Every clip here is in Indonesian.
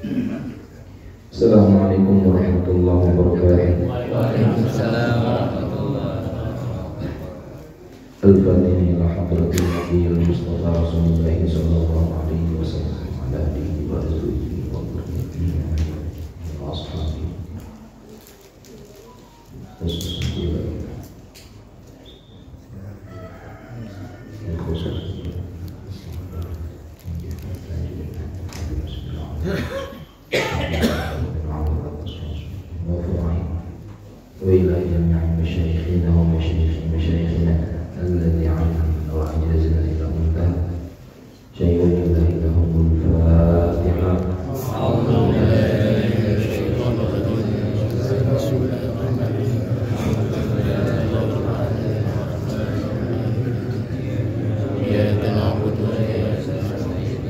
Assalamualaikum warahmatullahi wabarakatuh. Waalaikumsalam warahmatullahi wabarakatuh. Al-Fatihah ila hadratil Nabiyil Mustafa Rasulullah sallallahu alaihi wasallam ala alihi wa sahbihi wa dhurriyyatihi wa ashabihi. وإلى جميع مشايخنا ومشايخ مشايخنا الذي علمنا وأعجزنا إلى منتهى شيء لله لهم الفاتحة. أعوذ بالله من الشيطان الرجيم. بسم الله الرحمن الرحيم. إياك نعبد وإياك نستعين.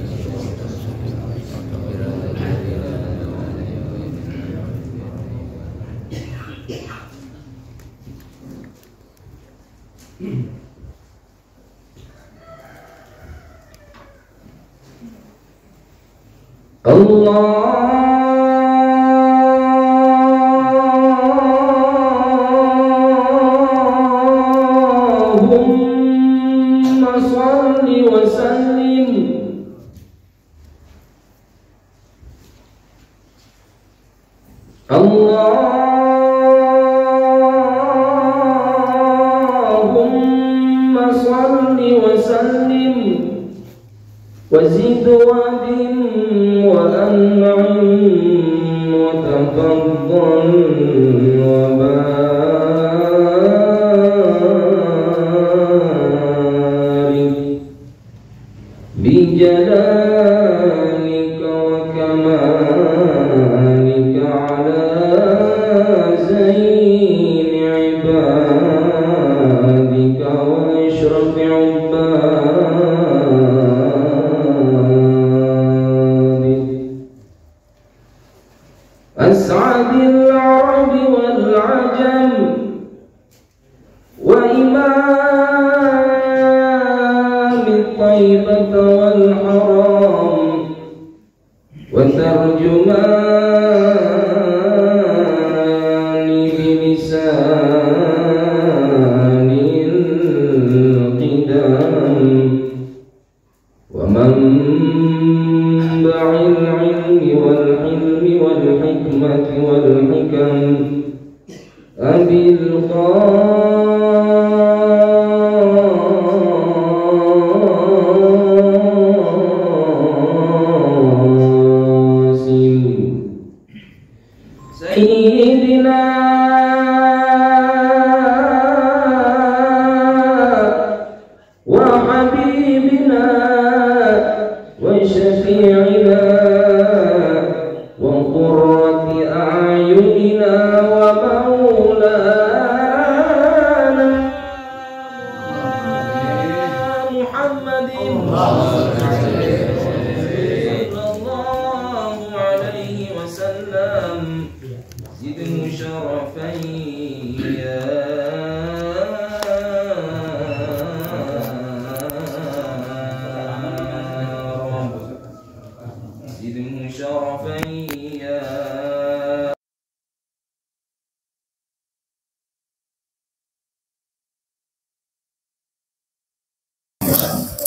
Allahumma salli wa sallim Allahumma salli wa sallim wa zid wa dim wa an'im wa tafaddal wa barik bi jalalika wa kamalika ala zaini ibadika wa ashrafi أسعد العرب والعجم وإمام الطيبة والحرام وترجمان بلسان القدام ومنبع العلم والحلم والحكمة والحكم أبي القاسم سيدنا وحبيبنا وشفيعنا وقرة أعيننا ومولانا محمد صلى الله عليه وسلم زده شرفا يا رب زده شرفا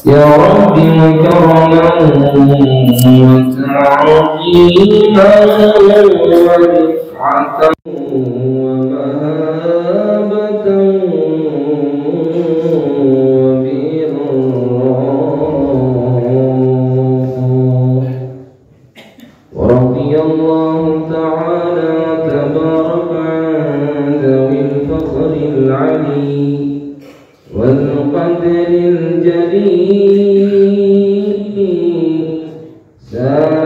يا رب وكرما وتعظيما ورفعة ومهابة وبرا ورضي الله تعالى تبارك عن ذوي الفخر العلي والقدر الجليل ساداتنا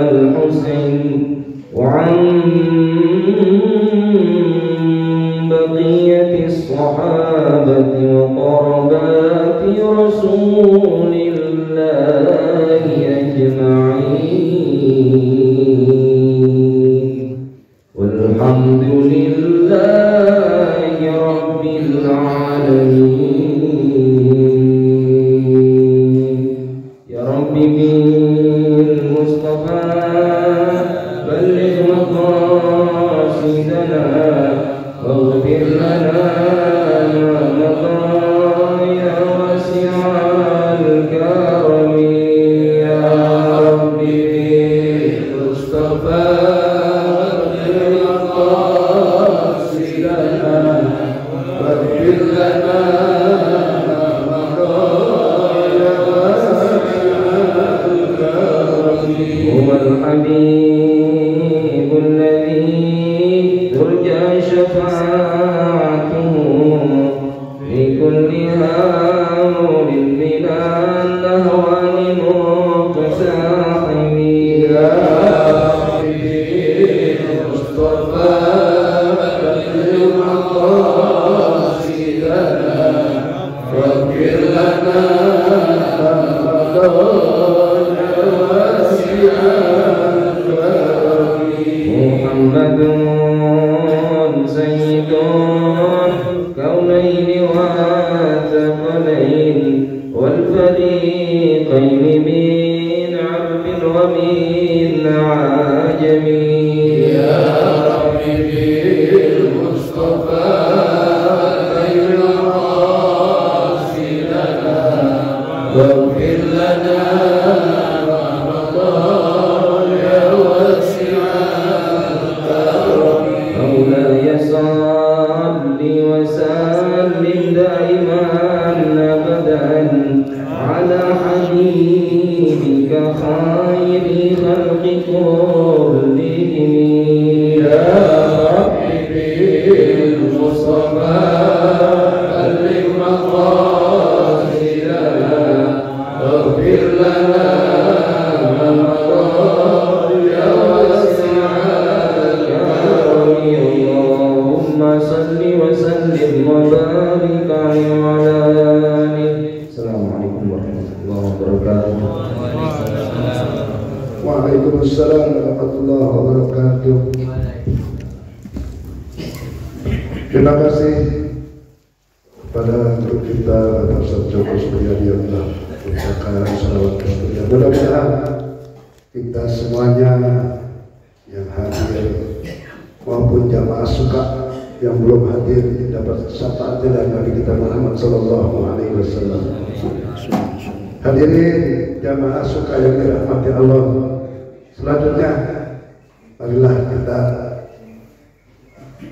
الحسين وعن بقية الصحابة وقربات رسول الله أجمعين والحمد لله رب العالمين. يا رب بالمصطفى بلغ مقاصدنا واغفر لنا ما مضى يا واسع الكرم. يا رب بالمصطفى بلغ مقاصدنا واغفر لنا ما مضى يا واسع الكرم. هو الحبيب الذي ترجى شفاعته في كل هول من الأهوال مقتحم. يا ربي المصطفى بلغ مقاصدنا واغفر لنا ما مضى يا واسع الكرم. محمد سيد الكونين والثقلين والفريقين من عرب ومن عجم. يا ربي بالمصطفى بلغ مقاصدنا واغفر لنا ما مضى يا واسع الكرم. مولاي صل وسلم دائما ابدا على حبيبك خير خلق كلهم. يا ربي بالمصطفى بلغ مقاصدنا واغفر لنا ما مضى يا واسع الكرم. اللهم صل وسلم وبارك عليه وعلى آله. السلام عليكم ورحمة الله وبركاته. Waalaikumsalam warahmatullahi wabarakatuh. Terima kasih kepada guru kita Bapak Ustaz Joko Suryadi yang telah mengucapkan salawat kemuliaan. Mudah-mudahan kita semuanya yang hadir maupun jamaah suka yang belum hadir dapat syafaat dari Nabi kita Muhammad sallallahu alaihi wasallam. Hadirin jamaah suka yang dirahmati Allah. Selanjutnya marilah kita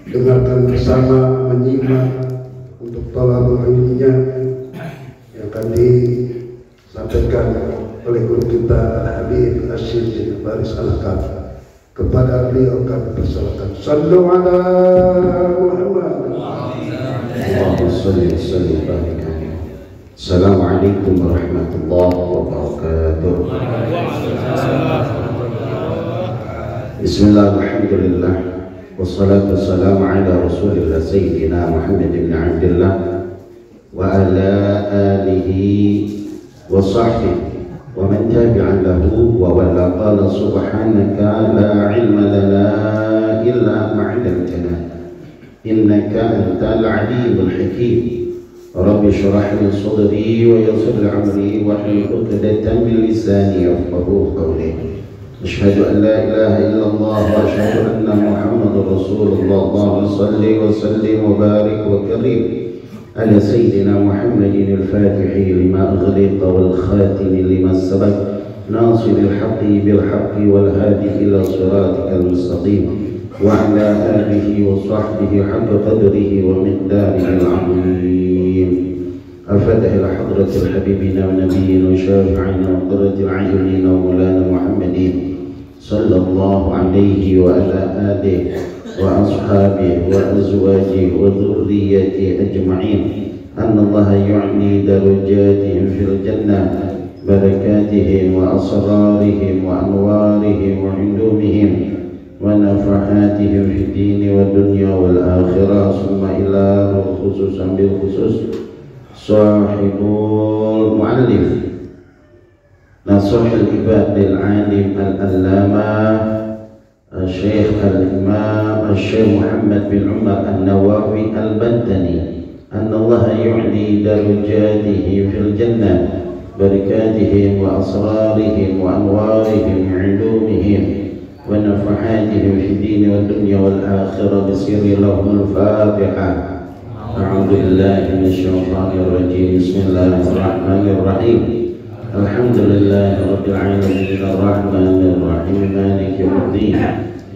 dengarkan bersama, menyimak untuk thalabul ilminya yang akan disampaikan oleh guru kita Habib Asyid bin Baris Al-Kaf. Kepada beliau kami persilakan. Sallu ala Muhammad. Allahumma shalli wa sallim wa barik alaihi. Assalamualaikum warahmatullahi wabarakatuh. Bismillah, alhamdulillah, wassalatu wassalamu ala rasulillah sayyidina Muhammad ibn Abdullah wa ala alihi wa sahbihi wa man tabi'a lahu wa wala. Qala subhanaka la ilma lana illa ma 'allamtana innaka antal alimul hakim. Rabbi shrah li sadri wa yassir li amri wahlul 'uqdatan min lisani yafqahu qawli. Asyhadu an la ilaha illallah wa asyhadu anna Muhammadar Rasulullah. Allahumma shalli wa sallim wa barik wa karim ala sayyidina Muhammadin al-Fatihi lima ughliqa wal khatimi lima sabaq nasiril haqqi bil haqqi wal hadi ila siratikal mustaqim wa ala alihi wa sahbihi haqqa qadrihi wa miqdarihi al-'azim. الفتح إلى حضرة حبيبنا ونبينا وشافعنا وقرة أعيننا ومولانا محمد صلى الله عليه وعلى آله وأصحابه وأزواجه وذريته أجمعين أن الله يعلي درجاتهم في الجنة بركاتهم وأسرارهم وأنوارهم وعلومهم ونفحاتهم في الدين والدنيا والآخرة ثم إلى خصوصا بالخصوص صاحب المؤلف نصح العباد للعالم العلامة الشيخ الإمام الشيخ محمد بن عمر النووي البدني أن الله يعلي درجاته في الجنة بركاتهم وأسرارهم وأنوارهم وعلومهم ونفحاتهم في الدين والدنيا والآخرة بسر لهم الفاتحة. أعوذ بالله من الشيطان الرجيم. بسم الله الرحمن الرحيم. الحمد لله رب العالمين الرحمن الرحيم مالك يوم الدين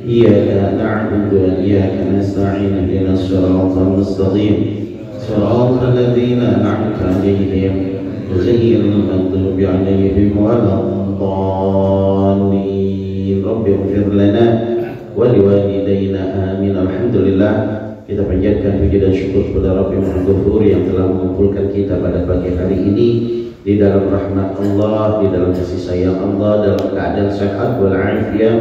إياك نعبد وإياك نستعين اهدنا الصراط المستقيم صراط الذين أنعمت عليهم غير المغضوب عليهم ولا الضالين. رب اغفر لنا ولوالدينا آمين. Alhamdulillah, kita panjatkan puji dan syukur kepada Rabbi Maha Ghafur yang telah mengumpulkan kita pada pagi hari ini di dalam rahmat Allah, di dalam kasih sayang Allah, dalam keadaan sehat wal afiyah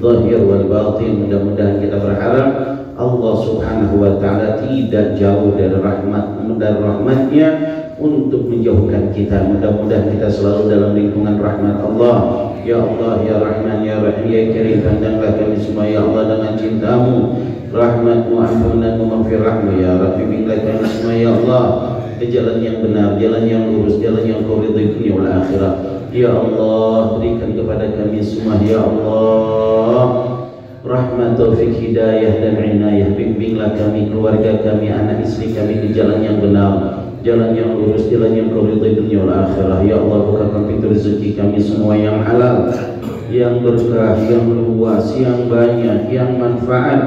zahir wal batin. Mudah-mudahan kita berharap Allah Subhanahu wa taala tidak jauh dari rahmatnya untuk menjauhkan kita. Mudah-mudahan kita selalu dalam lingkungan rahmat Allah. Ya Allah, ya Rahman, ya Rahim, ya Karim, pandanglah kami semua ya Allah dengan cintamu, rahmatmu, ampunanmu, maghfirahmu ya Rabbi. Bimbinglah kami semua ya Allah ke jalan yang benar, jalan yang lurus, jalan yang kau ridhai dunia wal akhirah. Ya Allah, berikan kepada kami semua ya Allah rahmat, taufik, hidayah dan inayah. Bimbinglah kami, keluarga kami, anak istri kami ke jalan yang benar, jalan yang lurus, jalan yang kau ridhai dunia wal akhirah. Ya Allah, bukakan pintu rezeki kami semua yang halal, yang berkah, yang luas, yang banyak, yang manfaat,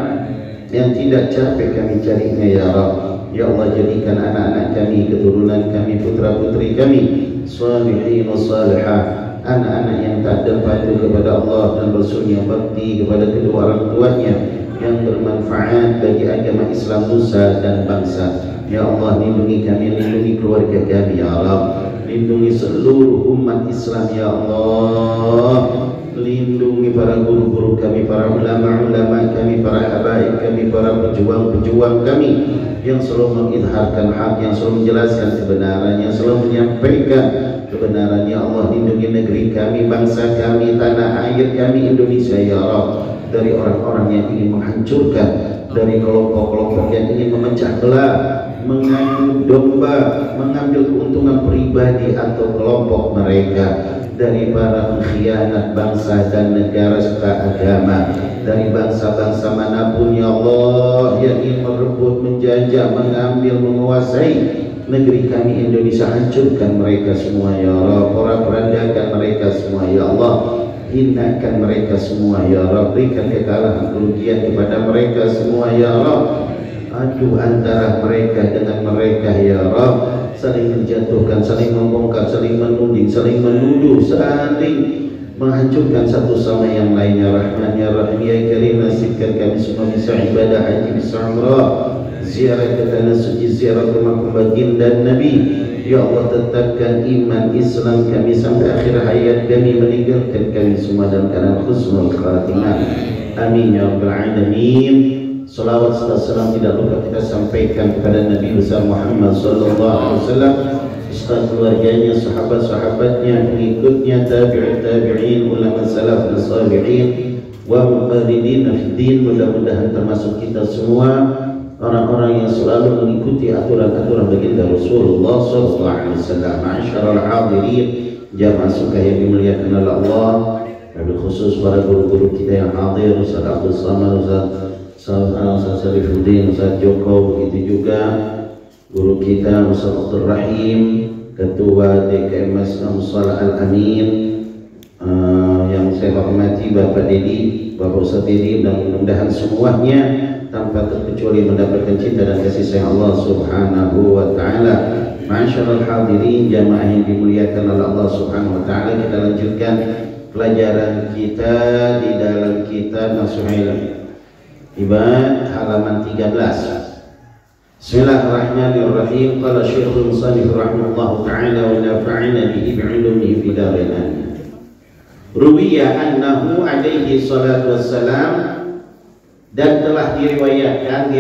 yang tidak capek kami carinya ya Rabb. Ya Allah, jadikan anak-anak kami, keturunan kami, putra-putri kami salihin wa salihah, anak-anak yang tak patuh kepada Allah dan Rasulnya, bakti kepada kedua orang tuanya, yang bermanfaat bagi agama Islam, nusa dan bangsa. Ya Allah, lindungi kami, lindungi keluarga kami ya Rabb, lindungi seluruh umat Islam ya Allah, lindungi para guru-guru kami, para ulama-ulama kami, para habaib kami, para pejuang-pejuang kami yang selalu mengidharkan hak, yang selalu menjelaskan kebenaran, yang selalu menyampaikan kebenaran. Ya Allah, lindungi negeri kami, bangsa kami, tanah air kami Indonesia ya Rabb, dari orang-orang yang ingin menghancurkan, dari kelompok-kelompok yang ingin memecah belah, mengadu domba, mengambil keuntungan pribadi atau kelompok mereka, dari para pengkhianat bangsa dan negara serta agama, dari bangsa-bangsa manapun ya Allah yang ingin merebut, menjajah, mengambil, menguasai negeri kami Indonesia. Hancurkan mereka semua ya Allah, porak-porandakan mereka semua ya Allah, hinakan mereka semua ya Allah, berikan kekalahan, kerugian kepada mereka semua ya Allah. Adu antara mereka dengan mereka ya Rabb, saling menjatuhkan, saling membongkar, saling menuding, saling menuduh, saling menghancurkan satu sama yang lainnya. Rahman ya Rahim ya Karim, nasibkan kami semua bisa ibadah haji, bisa umrah, ziarah ke tanah suci, ziarah ke makam baginda Nabi. Ya Allah, tetapkan iman Islam kami sampai akhir hayat kami, meninggalkan kami semua dalam keadaan husnul khatimah. Amin ya rabbal alamin. Salawat serta salam tidak lupa kita sampaikan kepada Nabi besar Muhammad sallallahu alaihi wasallam, beserta keluarganya, sahabat-sahabatnya, pengikutnya, tabi'in, ulama salaf dan salihin wa muqarridin fiddin. Mudah-mudahan termasuk kita semua orang-orang yang selalu mengikuti aturan-aturan baginda Rasulullah sallallahu alaihi wasallam. Ma'asyiral hadirin, jamaah suka yang dimuliakan oleh Allah, wabil khusus para guru-guru kita yang hadir, Ustaz Abdul Samad, Ustaz Sarifuddin, Ustaz Joko, begitu juga guru kita Ustaz Abdul Rahim, Ketua DKMS Musala Al-Amin, yang saya hormati Bapak Dedi, Bapak Ustaz Dedi, dan mudah-mudahan semuanya tanpa terkecuali mendapatkan cinta dan kasih sayang Allah Subhanahu wa taala. Ma'asyiral hadirin, jamaah yang dimuliakan oleh Allah Subhanahu wa taala, kita lanjutkan pelajaran kita di dalam kitab Nasuhil Ibad halaman 13. Bismillahirrahmanirrahim. Qala Syekhul Musannif rahimahullahu taala wa nafa'ana bihi bi'ulumihi fid bidarin amin. Ruwiya annahu alaihi salatu wassalam, dan telah diriwayatkan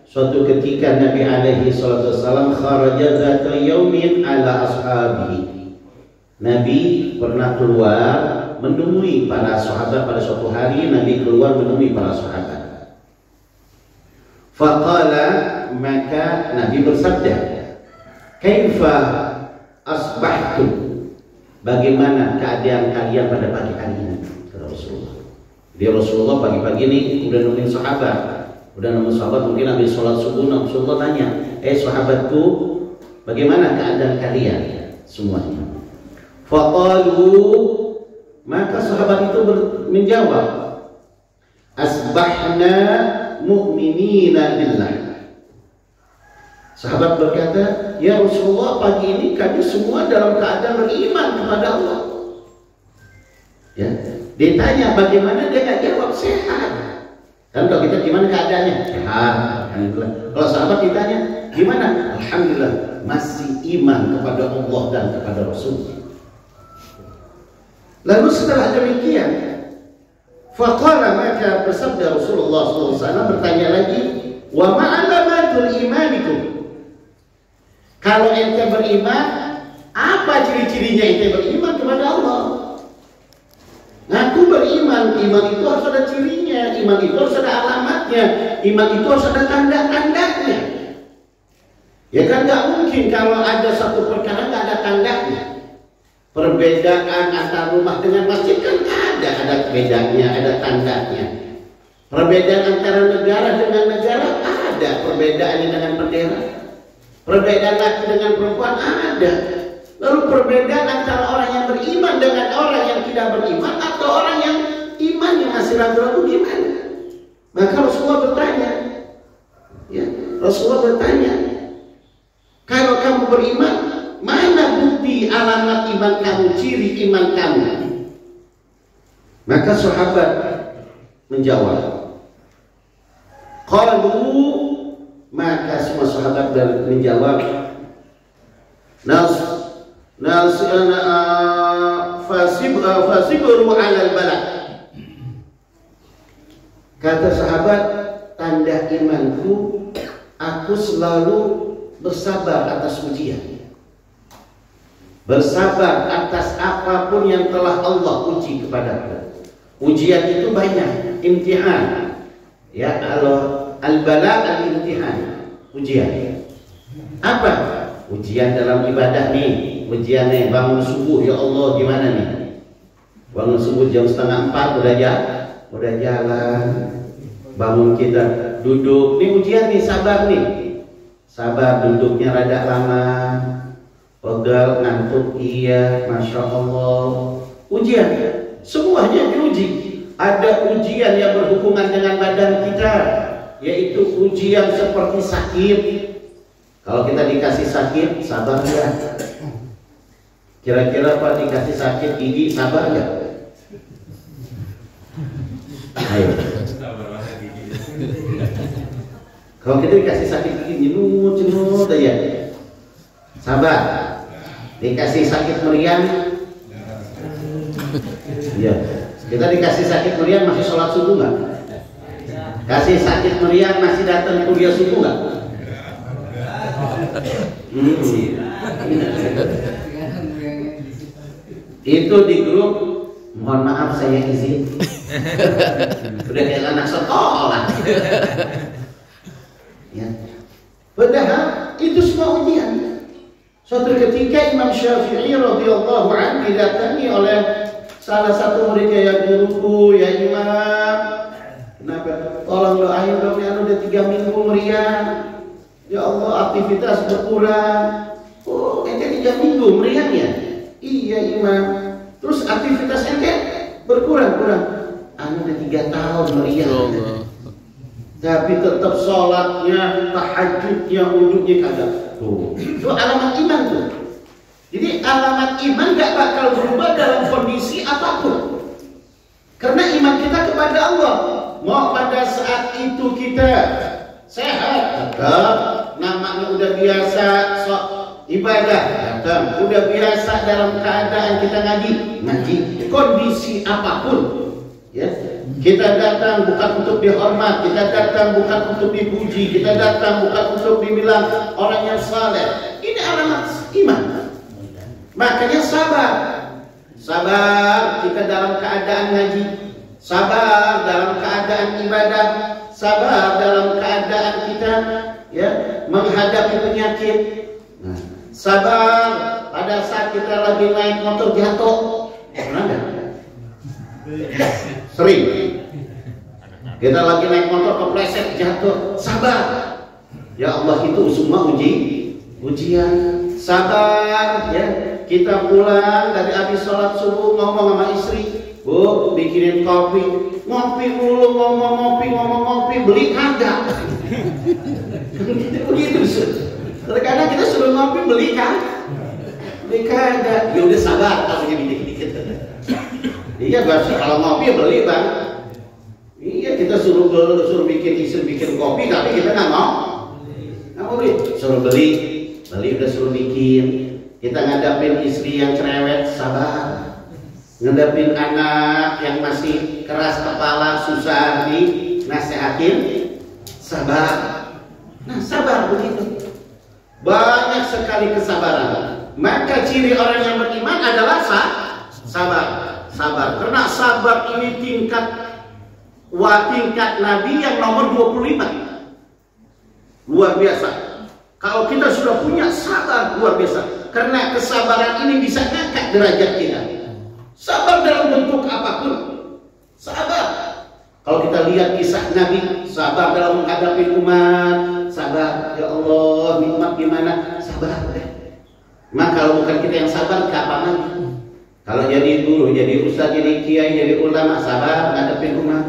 suatu ketika Nabi alaihi salatu wassalam kharaja zata yaumin ala ashabihi. Nabi pernah keluar menemui para sahabat. Pada suatu hari Nabi keluar menemui para sahabat. Faqala, maka Nabi bersabda, kaifa asbahtum, bagaimana keadaan kalian pada pagi hari ini, kata Rasulullah. Dia Rasulullah pagi-pagi ini udah nemuin sahabat. Mungkin habis sholat subuh Rasulullah tanya, sahabatku, bagaimana keadaan kalian semuanya? Faqalu, maka sahabat itu menjawab, asbahna mu'minina billah. Sahabat berkata, ya Rasulullah, pagi ini kami semua dalam keadaan beriman kepada Allah. Ya, ditanya bagaimana, dia nggak jawab sehat. Kan kalau kita gimana keadaannya? Sehat, alhamdulillah. Kalau sahabat ditanya gimana? Alhamdulillah, masih iman kepada Allah dan kepada Rasul. Lalu setelah demikian, faqala, maka bersabda Rasulullah SAW, bertanya lagi, wa ma'alamatul imanikum, kalau ente beriman, apa ciri-cirinya ente beriman kepada Allah? Ngaku beriman, iman itu harus ada cirinya, iman itu harus ada alamatnya, iman itu harus ada tanda-tandanya. Ya kan nggak mungkin kalau ada satu perkara nggak ada tandanya. Perbedaan antara rumah dengan masjid kan ada bedanya, ada tandanya. Perbedaan antara negara dengan negara ada perbedaannya dengan bendera. Perbedaan laki dengan perempuan ada. Lalu perbedaan antara orang yang beriman dengan orang yang tidak beriman, atau orang yang imannya masih ragu-ragu, gimana? Maka Rasulullah bertanya, ya, Rasulullah bertanya, kalau kamu beriman, mana bukti alamat iman kamu, ciri iman kamu? Maka sahabat menjawab, qalu, maka semua sahabat menjawab, fasibru alal balak. Kata sahabat, tanda imanku, aku selalu bersabar atas ujian. Bersabar atas apapun yang telah Allah uji kepadaku. Ujian itu banyak, imtihan. Ya, kalau al-bala al-imtihan, ujian. Apa? Ujian dalam ibadah nih. Ujian nih, bangun subuh, ya Allah, gimana nih? Bangun subuh jam 3:30 udah jalan. Bangun kita duduk, nih ujian nih, sabar nih. Sabar, duduknya rada lama. Pegal, ngantuk, iya, Masya Allah. Ujian, semuanya diuji. Ada ujian yang berhubungan dengan badan kita, yaitu ujian seperti sakit. Kalau kita dikasih sakit, sabar ya. Kira-kira Pak dikasih sakit gigi, sabar ya? Ayo. Kalau kita dikasih sakit gigi, jenut aja, sabar. Dikasih sakit meriang, iya. Kita dikasih sakit meriang masih sholat subuh nggak? Kasih sakit meriang masih datang kuliah subuh nggak? Itu di grup, mohon maaf saya izin. Udah kayak anak sekolah. Ya. Padahal itu semua ujian. Suatu ketika Imam Syafi'i radhiyallahu anhu didatangi oleh salah satu muridnya, ya guruku, ya Imam, kenapa? Tolong doain dong, ya udah 3 minggu meriang. Ya Allah, aktivitas berkurang. Oh, ente 3 minggu meriang ya? Iya Imam. Terus aktivitas ente berkurang. Anu udah 3 tahun meriang. Tapi tetap sholatnya, tahajudnya, wudhunya kagak. Tuh, itu alamat iman tuh. Jadi alamat iman gak bakal berubah dalam kondisi apapun. Karena iman kita kepada Allah. Mau pada saat itu kita sehat, tetap namanya udah biasa ibadah, datang. Udah biasa dalam keadaan kita ngaji, kondisi apapun. Ya, kita datang bukan untuk dihormat, kita datang bukan untuk dipuji, kita datang bukan untuk dibilang orang yang saleh. Ini alamat iman. Makanya sabar. Sabar kita dalam keadaan ngaji, sabar dalam keadaan ibadah, sabar dalam keadaan kita ya menghadapi penyakit. Nah, sabar pada saat kita lagi naik motor jatuh. Pernah nggak? Sering. Kita lagi naik motor kepleset jatuh. Sabar. Ya Allah, itu semua ujian. Sabar ya. Kita pulang dari habis sholat subuh ngomong sama istri, Bu, bikinin kopi. Ngopi mulu, ngomong ngopi, beli kagak. Begitu. Terkadang kita suruh ngopi, beli kagak. Ya udah sabar, kalau dikit-dikit. Iya, berarti kalau ngopi ya beli, Bang. Iya, kita suruh bikin istri bikin kopi, tapi kita nggak mau beli. Suruh beli udah suruh bikin. Kita ngadapin istri yang cerewet, sabar. Ngadapin anak yang masih keras kepala, susah dinasehatin, sabar. Nah, sabar begitu. Banyak sekali kesabaran. Maka ciri orang yang beriman adalah sabar. Karena sabar ini tingkat Nabi yang nomor 25. Luar biasa. Kalau kita sudah punya sabar luar biasa. Karena kesabaran ini bisa ngangkat derajat kita. Sabar dalam bentuk apapun. Sabar. Kalau kita lihat kisah Nabi, sabar dalam menghadapi umat. Sabar, ya Allah, umat gimana? Sabar. Maka kalau bukan kita yang sabar, kapan lagi? Kalau jadi guru, jadi ustaz, jadi kiai, jadi ulama, sabar menghadapi umat.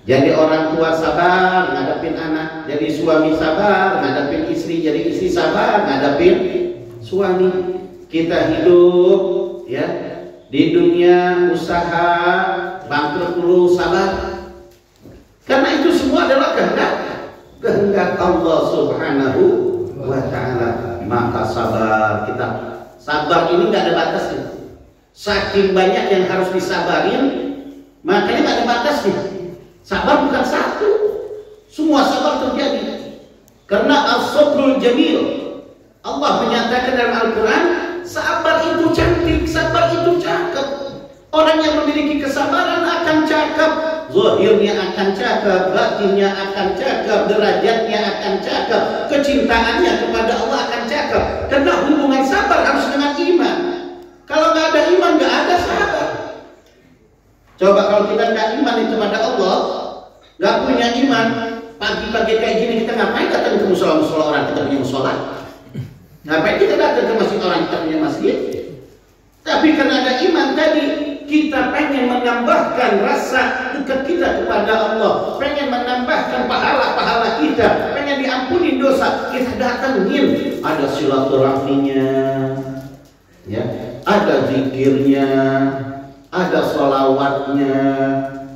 Jadi orang tua sabar ngadepin anak, jadi suami sabar ngadepin istri, jadi istri sabar ngadepin suami. Kita hidup ya di dunia usaha bangkrut dulu, sabar. Karena itu semua adalah kehendak Allah Subhanahu wa Ta'ala. Maka sabar kita. Sabar ini nggak ada batasnya. Saking banyak yang harus disabarin, makanya nggak ada batasnya. Sabar bukan satu, semua sabar terjadi. Karena as-sabrul jamil, Allah menyatakan dalam Al-Quran, sabar itu cantik, sabar itu cakep. Orang yang memiliki kesabaran akan cakep, zahirnya akan cakep, batinnya akan cakep, derajatnya akan cakep, kecintaannya kepada Allah akan cakep. Karena hubungan sabar harus dengan iman. Kalau nggak ada iman, nggak ada sabar. Coba kalau kita nggak iman kepada Allah, nggak punya iman, pagi-pagi kayak gini kita ngapain datang ke musola orang kita punya musola? Ngapain kita datang ke masjid orang kita punya masjid? Tapi karena ada iman tadi, kita pengen menambahkan rasa dekat kita kepada Allah, pengen menambahkan pahala-pahala kita, pengen diampuni dosa, kita datangin. Ada silaturahminya, ya, ada zikirnya, ada sholawatnya,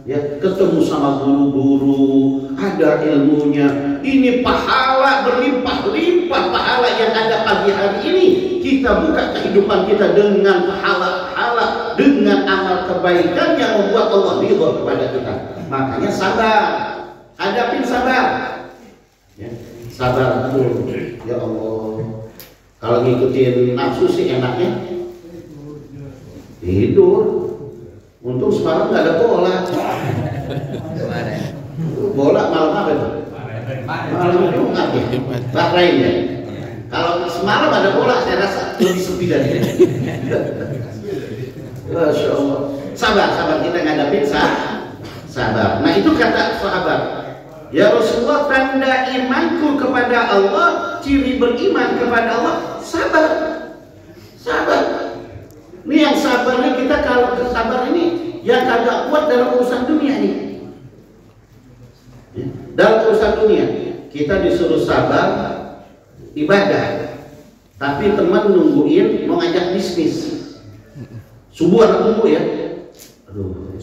ya, ketemu sama guru-guru, ada ilmunya. Ini pahala berlimpah-limpah, pahala yang ada pagi hari ini. Kita buka kehidupan kita dengan pahala-pahala, dengan amal kebaikan yang membuat Allah ridha kepada kita. Makanya sabar, hadapin sabar, ya, sabar dulu. Ya Allah, kalau ngikutin nafsu sih enaknya tidur. Untung semalam nggak ada bola. Bola malam apa itu? Malam Jumat ya. Bahrain ya. Kalau semalam ada bola, saya rasa lebih sepi dari ini. Masya Allah. Sabar kita ngadapin sabar. Nah itu kata sahabat. Ya Rasulullah, tanda imanku kepada Allah, ciri beriman kepada Allah, sabar. Ini yang sabarnya kita, kalau sabar ini yang kagak kuat dalam urusan dunia ini. Dalam urusan dunia kita disuruh sabar ibadah, tapi teman nungguin mau ngajak bisnis. Subuh anak tunggu ya. Aduh,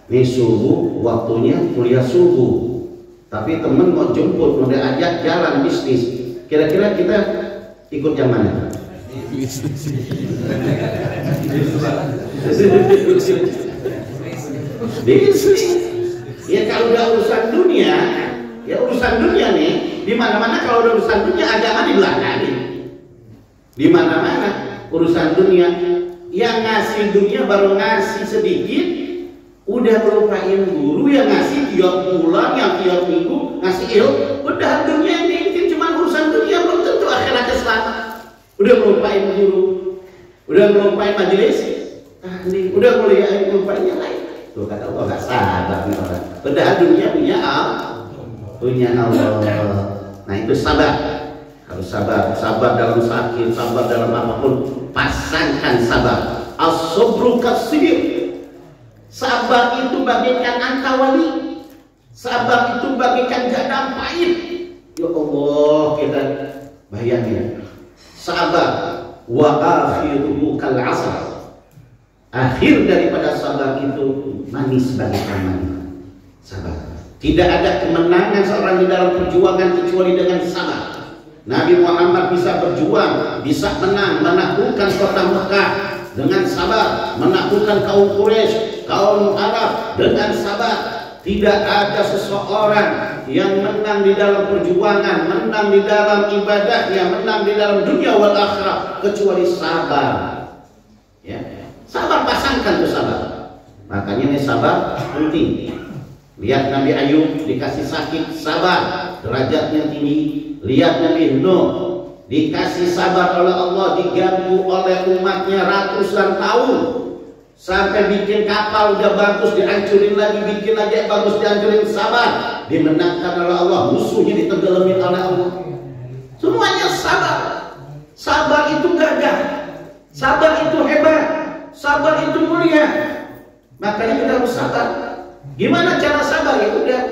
ini subuh waktunya kuliah subuh, tapi teman mau jemput, mau diajak jalan bisnis. Kira-kira kita Ikut yang mana? Bisnis. Ya kalau udah urusan dunia, ya urusan dunia nih, di mana-mana kalau udah urusan dunia agama dibelakangin. Di mana-mana urusan dunia, yang ngasih dunia baru ngasih sedikit, udah melupain guru yang ngasih tiap bulan, yang tiap minggu ngasih ilmu. Udah dunia ini cuma urusan dunia, belum tentu akhiratnya selamat. Udah melupain guru, udah melupain majelis, udah melupain yang lain. Tuh kata Allah gak sabar nih orang. Padahal dunia punya Allah. Nah itu sabar. Harus sabar. Sabar dalam sakit, sabar dalam apapun. Pasangkan sabar. As-sabru kas-sibir. Sabar itu bagaikan antawali. Sabar itu bagaikan jadam pahit. Ya Allah, kita bayangin. Sabar wa akhiruhu kal asal. Akhir daripada sabar itu manis bagaikan manis. Sabar. Tidak ada kemenangan seorang di dalam perjuangan kecuali dengan sabar. Nabi Muhammad bisa berjuang, bisa menang, menaklukkan kota Mekah dengan sabar, menaklukkan kaum Quraisy, kaum Arab dengan sabar. Tidak ada seseorang yang menang di dalam perjuangan, menang di dalam ibadahnya, menang di dalam dunia wal akhirah kecuali sabar. Ya. Sabar, pasangkan tuh sabar. Makanya ini sabar penting. Lihat Nabi Ayub dikasih sakit, sabar, derajatnya tinggi. Lihat Nabi Nuh dikasih sabar oleh Allah, diganggu oleh umatnya ratusan tahun, sampai bikin kapal udah bagus dihancurin lagi, bikin lagi bagus dihancurin, sabar, dimenangkan oleh Allah, musuhnya ditenggelamin oleh Allah. Semuanya sabar. Sabar itu gagah, sabar itu hebat, sabar itu mulia. Makanya kita harus sabar. Gimana cara sabar? Ya udah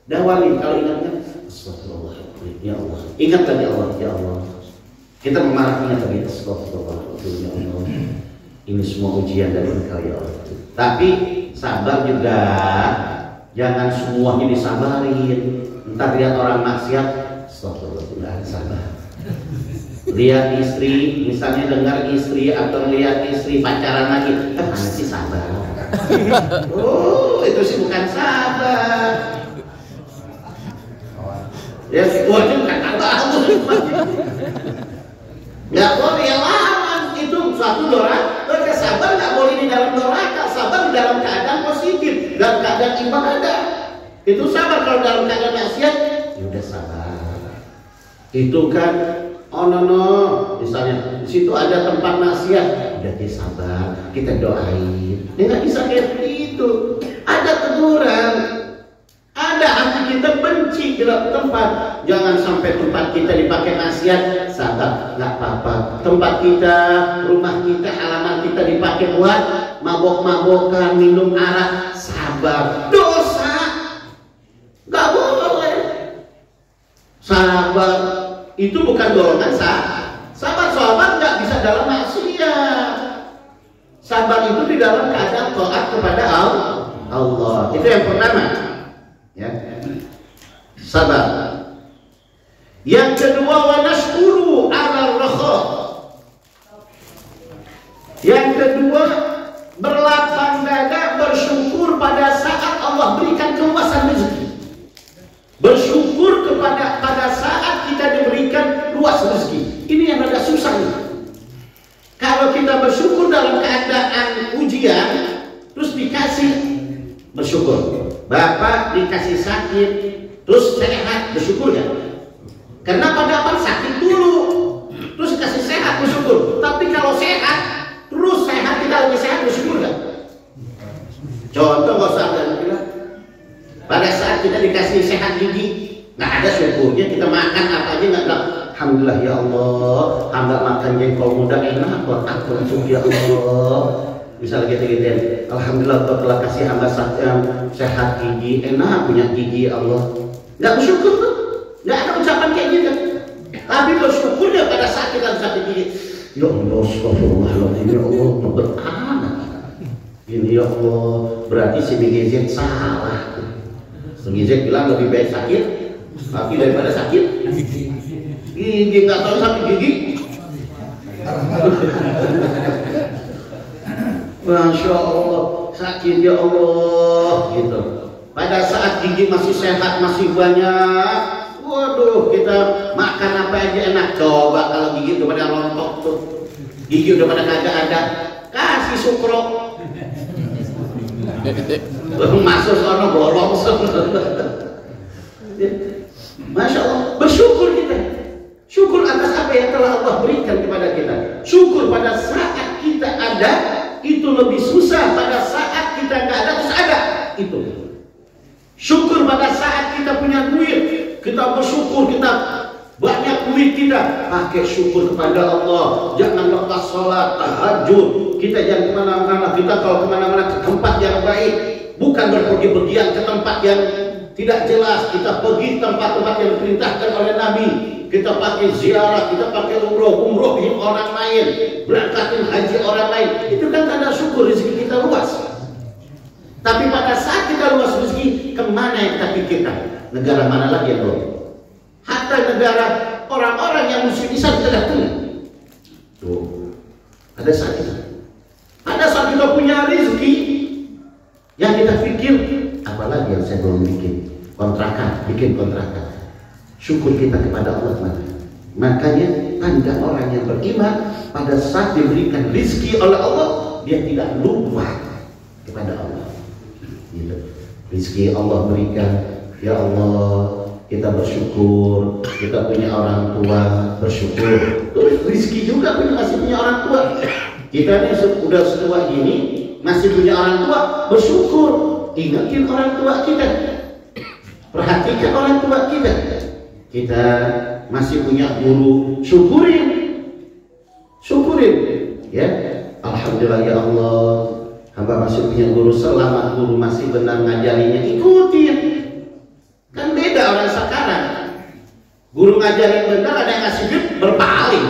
dawalin. Kalau ingatkan astagfirullahaladzim, ya Allah, ingat tadi Allah, ya Allah. Kita memarahinya tadi, astagfirullahaladzim, ya Allah, ini semua ujian dari Engkau ya Allah. Tapi sabar juga, jangan semuanya disabarin. Entar lihat orang maksiat, astagfirullahaladzim, nggak ada sabar. Lihat istri, misalnya dengar istri atau lihat istri pacaran lagi, masih sabar. Oh, itu sih bukan sabar. Ya, waduh kan tahu. Nggak boleh lawan, itu suatu doraka. Sabar nggak boleh di dalam doraka, sabar di dalam keadaan positif, dalam keadaan ibadah. Itu sabar. Kalau dalam keadaan maksiat, ya udah sabar. Itu kan oh no, misalnya di situ ada tempat maksiat, udah sabar, kita doain. Ya nggak bisa kayak begitu. Ada teguran, ada hati kita benci ke tempat. Jangan sampai tempat kita dipakai maksiat, sabar, nggak apa-apa. Tempat kita, rumah kita, halaman kita dipakai buat mabok-mabokan, minum arak, sabar, dosa, nggak boleh. Sabar. Itu bukan dorongan sabar nggak bisa dalam maksiat. Sabar itu di dalam keadaan taat kepada Allah. Itu yang pertama. Ya. Sabar. Yang kedua, wa nashkuru 'ala rakha. Yang kedua, berlapang dada bersyukur pada saat Allah berikan keluasan rezeki. Bersyukur pada saat kita diberikan luas rezeki. Ini yang agak susah nih. Kalau kita bersyukur dalam keadaan ujian, terus dikasih bersyukur. Bapak dikasih sakit, terus sehat, bersyukur ya? Karena pada apa sakit dulu, terus dikasih sehat, bersyukur. Tapi kalau sehat, terus sehat, kita lagi sehat, bersyukur gak? Contoh gak usah ada bilang. Pada saat kita dikasih sehat gigi, nggak ada syukurnya. Kita makan apa aja nggak bilang alhamdulillah ya Allah, hamba makan jengkol muda enak buat aku ya Allah. Misalnya gitu alhamdulillah telah kasih hamba sehat gigi, enak punya gigi ya Allah. Nggak bersyukur tuh, nggak ada ucapan kayak gitu. Tapi bersyukurnya pada saat kita sakit gigi, ya Allah, astagfirullahaladzim, ya Allah, berkah. Ini ya Allah, berarti si BGZ salah. Gizek bilang lebih baik sakit tapi daripada sakit Gigi nggak tahu sampai gigi. Masya Allah, sakit ya Allah gitu. Pada saat gigi masih sehat, masih banyak, waduh kita makan apa aja enak. Coba kalau gigi udah pada rontok tuh, gigi udah pada kagak ada, kasih sukro. Masuk sana bolong. Masya Allah, bersyukur kita. Syukur atas apa yang telah Allah berikan kepada kita. Syukur pada saat kita ada, itu lebih susah pada saat kita nggak ada terus ada. Itu. Syukur pada saat kita punya duit, kita bersyukur, kita banyak duit kita, pakai syukur kepada Allah. Jangan lepas sholat, tahajud. Kita jangan kemana-mana. Kita kalau kemana-mana ke tempat yang baik, bukan berpergi-pergian ke tempat yang tidak jelas. Kita pergi tempat-tempat yang diperintahkan oleh Nabi. Kita pakai ziarah, kita pakai umrohin orang lain, berangkatin haji orang lain. Itu kan tanda syukur rezeki kita luas. Tapi pada saat kita luas rezeki, kemana yang kita pikirkan? Negara mana lagi yang luas? Hatta negara orang-orang yang musuh Islam kita datang. Tuh, ada saat itu. Ada saat kita punya rezeki, yang kita pikir, apalagi yang saya belum bikin kontrakan. Syukur kita kepada Allah. Makanya tanda orang yang beriman pada saat diberikan rezeki oleh Allah, dia tidak lupa kepada Allah. Gitu. Rezeki Allah berikan, ya Allah, kita bersyukur. Kita punya orang tua, bersyukur. Terus rezeki juga masih punya orang tua. Kita ini sudah setua gini, masih punya orang tua, bersyukur. Ingatin orang tua kita, perhatikan orang tua kita. Kita masih punya guru, syukurin, ya. Alhamdulillah ya Allah, hamba masih punya guru. Selama guru masih benar ngajarinya, ikutin. Kan beda orang sekarang. Guru ngajarin benar, ada yang ngasih duit berpaling,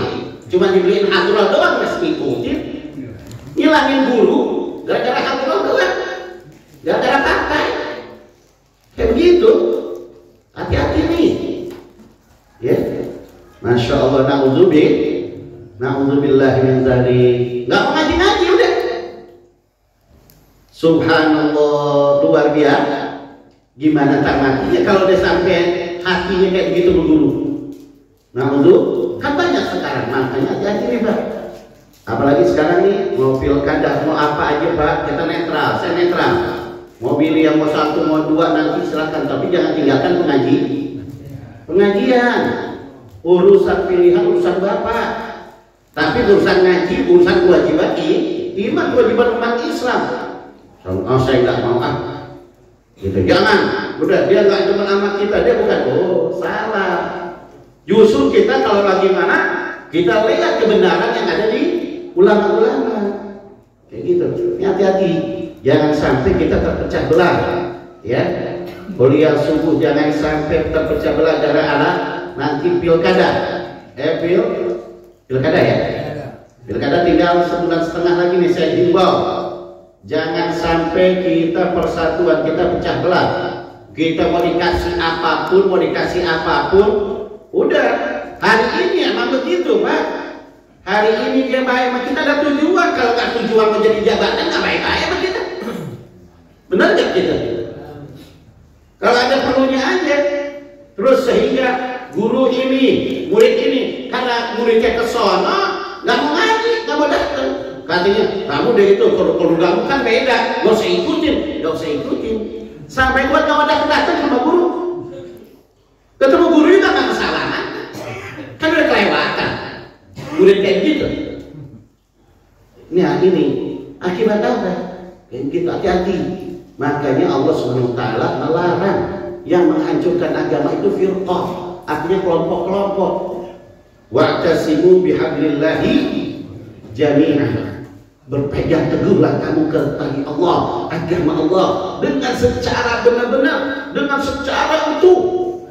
cuma dibeliin hadroh doang, masih ikutin. Ngilangin guru gara-gara hadroh doang, gara-gara pakai. Kayak begitu. Hati-hati nih. Ya, Masya Allah, na'udzubillah min dzalik. Nggak mau ngaji udah. Subhanallah, luar biasa. Gimana tamatnya kalau udah sampai hatinya kayak begitu berguru. Na'udzubillah, kan banyak sekarang, makanya hati-hati nih Pak. Apalagi sekarang nih, mau pilkada, mau apa aja Pak, kita netral, saya netral. Mau pilih yang mau 1, mau 2 nanti silakan, tapi jangan tinggalkan pengajian, urusan pilihan urusan Bapak, tapi urusan ngaji, urusan kewajiban iman, kewajiban umat Islam. Oh saya nggak mau gitu, jangan, udah dia nggak cuma amat kita, dia bukan, salah. Justru kita kalau lagi mana, kita lihat kebenaran yang ada di ulama-ulama, kayak gitu. Hati-hati, jangan sampai kita terpecah belah, ya. Kuliah subuh jangan sampai terpecah belah gara-gara nanti pilkada. Pilkada ya. Pilkada tinggal 1,5 bulan lagi nih, saya himbau. Jangan sampai kita persatuan kita pecah belah. Kita mau dikasih apapun, udah hari ini emang begitu Pak. Hari ini dia baik, kita ada tujuan. Kalau nggak tujuan mau jadi jabatan nggak baik-baik sama kita. Benar nggak kita? Kalau ada perlunya aja. Terus sehingga guru ini, murid ini, karena muridnya ke sono, nggak mau ngaji, nggak mau datang. Katanya, kamu deh itu kalau kamu kan beda, nggak usah ikutin. Sampai buat nggak mau datang sama guru. Ketemu guru juga nggak kesalahan, kan udah kelewatan. Murid kayak gitu. Nah ini akibat apa? Kayak gitu, hati-hati. Makanya Allah SWT melarang yang menghancurkan agama itu firqah, artinya kelompok-kelompok. Wa'tasimu bihablillahi jami'an. Berpegang teguhlah kamu ke tali Allah, agama Allah dengan secara benar-benar, dengan secara utuh.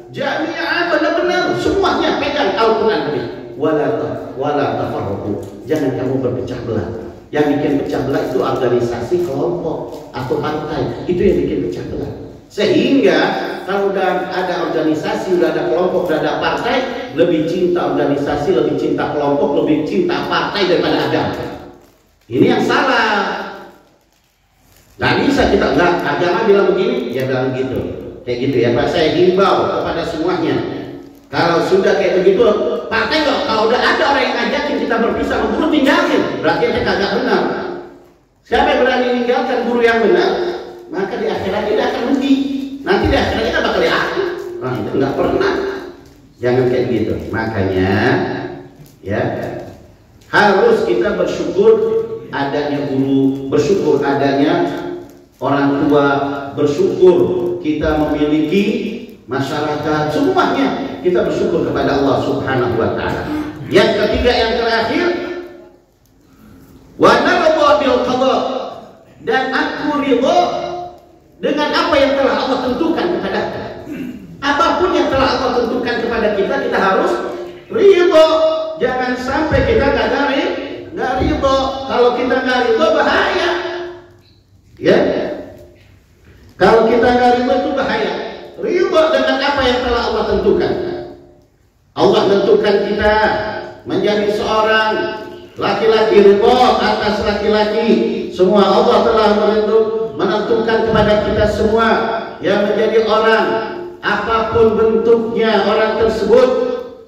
Jami'an benar-benar semuanya pegang Al-Qur'an ini. Wala tafarraqu. Jangan kamu berpecah belah. Yang bikin pecah belah itu organisasi, kelompok atau partai, itu yang bikin pecah belah. Sehingga kalau udah ada organisasi, udah ada kelompok, udah ada partai, lebih cinta organisasi, lebih cinta kelompok, lebih cinta partai daripada agama. Ini yang salah. Nggak bisa kita, nggak, agama bilang begini, ya bilang gitu. Kayak gitu ya Pak, saya himbau kepada semuanya. Kalau sudah kayak begitu, partai kok, kalau udah ada orang yang ngajakin kita berpisah, guru tinggalin, berarti kita kagak benar. Siapa yang berani meninggalkan guru yang benar, maka di akhirat dia akan rugi. Nanti di akhirat kita bakal diakhir. Nah, itu nggak pernah. Jangan kayak gitu. Makanya, ya harus kita bersyukur adanya guru, bersyukur adanya orang tua, bersyukur kita memiliki masyarakat, semuanya kita bersyukur kepada Allah Subhanahu wa Ta'ala. Yang ketiga, yang terakhir, wa narda bil qada, dan aku ridha dengan apa yang telah Allah tentukan kepada kita. Apapun yang telah Allah tentukan kepada kita, kita harus ridha. Jangan sampai kita nggak ridha. Kalau kita nggak ridha, bahaya. Ya, kalau kita nggak ridha itu bahaya. Ridha dengan apa yang telah Allah tentukan. Allah tentukan kita menjadi seorang laki-laki, ridha atas laki-laki. Semua Allah telah menentukan kepada kita semua yang menjadi orang, apapun bentuknya orang tersebut,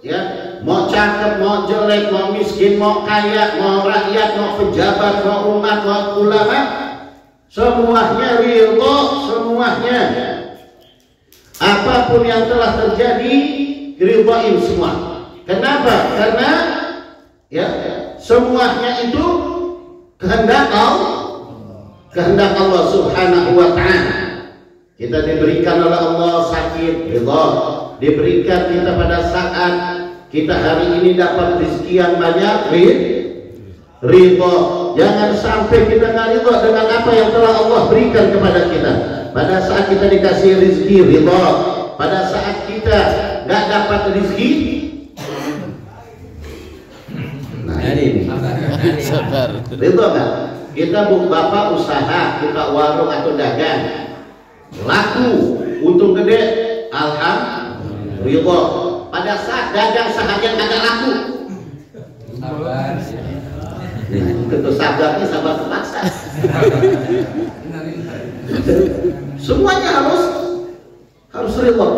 ya, mau cakep, mau jelek, mau miskin, mau kaya, mau rakyat, mau pejabat, mau umat, mau ulama, semuanya ridha, semuanya. Apapun yang telah terjadi, ridhain semua. Kenapa? Karena ya semuanya itu kehendak Allah Subhanahu wa Ta'ala. Kita diberikan oleh Allah sakit, ridha. Diberikan kita pada saat kita hari ini dapat rezeki yang banyak, ridha. Jangan sampai kita nggak ridha dengan apa yang telah Allah berikan kepada kita. Pada saat kita dikasih rezeki, ridha. Pada saat kita nggak dapat rezeki, nah ini Sabar. ridha kan? Kita bapak usaha, buka warung atau dagang, laku, untung gede, alhamdulillah. Pada saat dagang seharian agak laku, sabar. Tentu sabarnya sabar terpaksa. Semuanya harus ridha.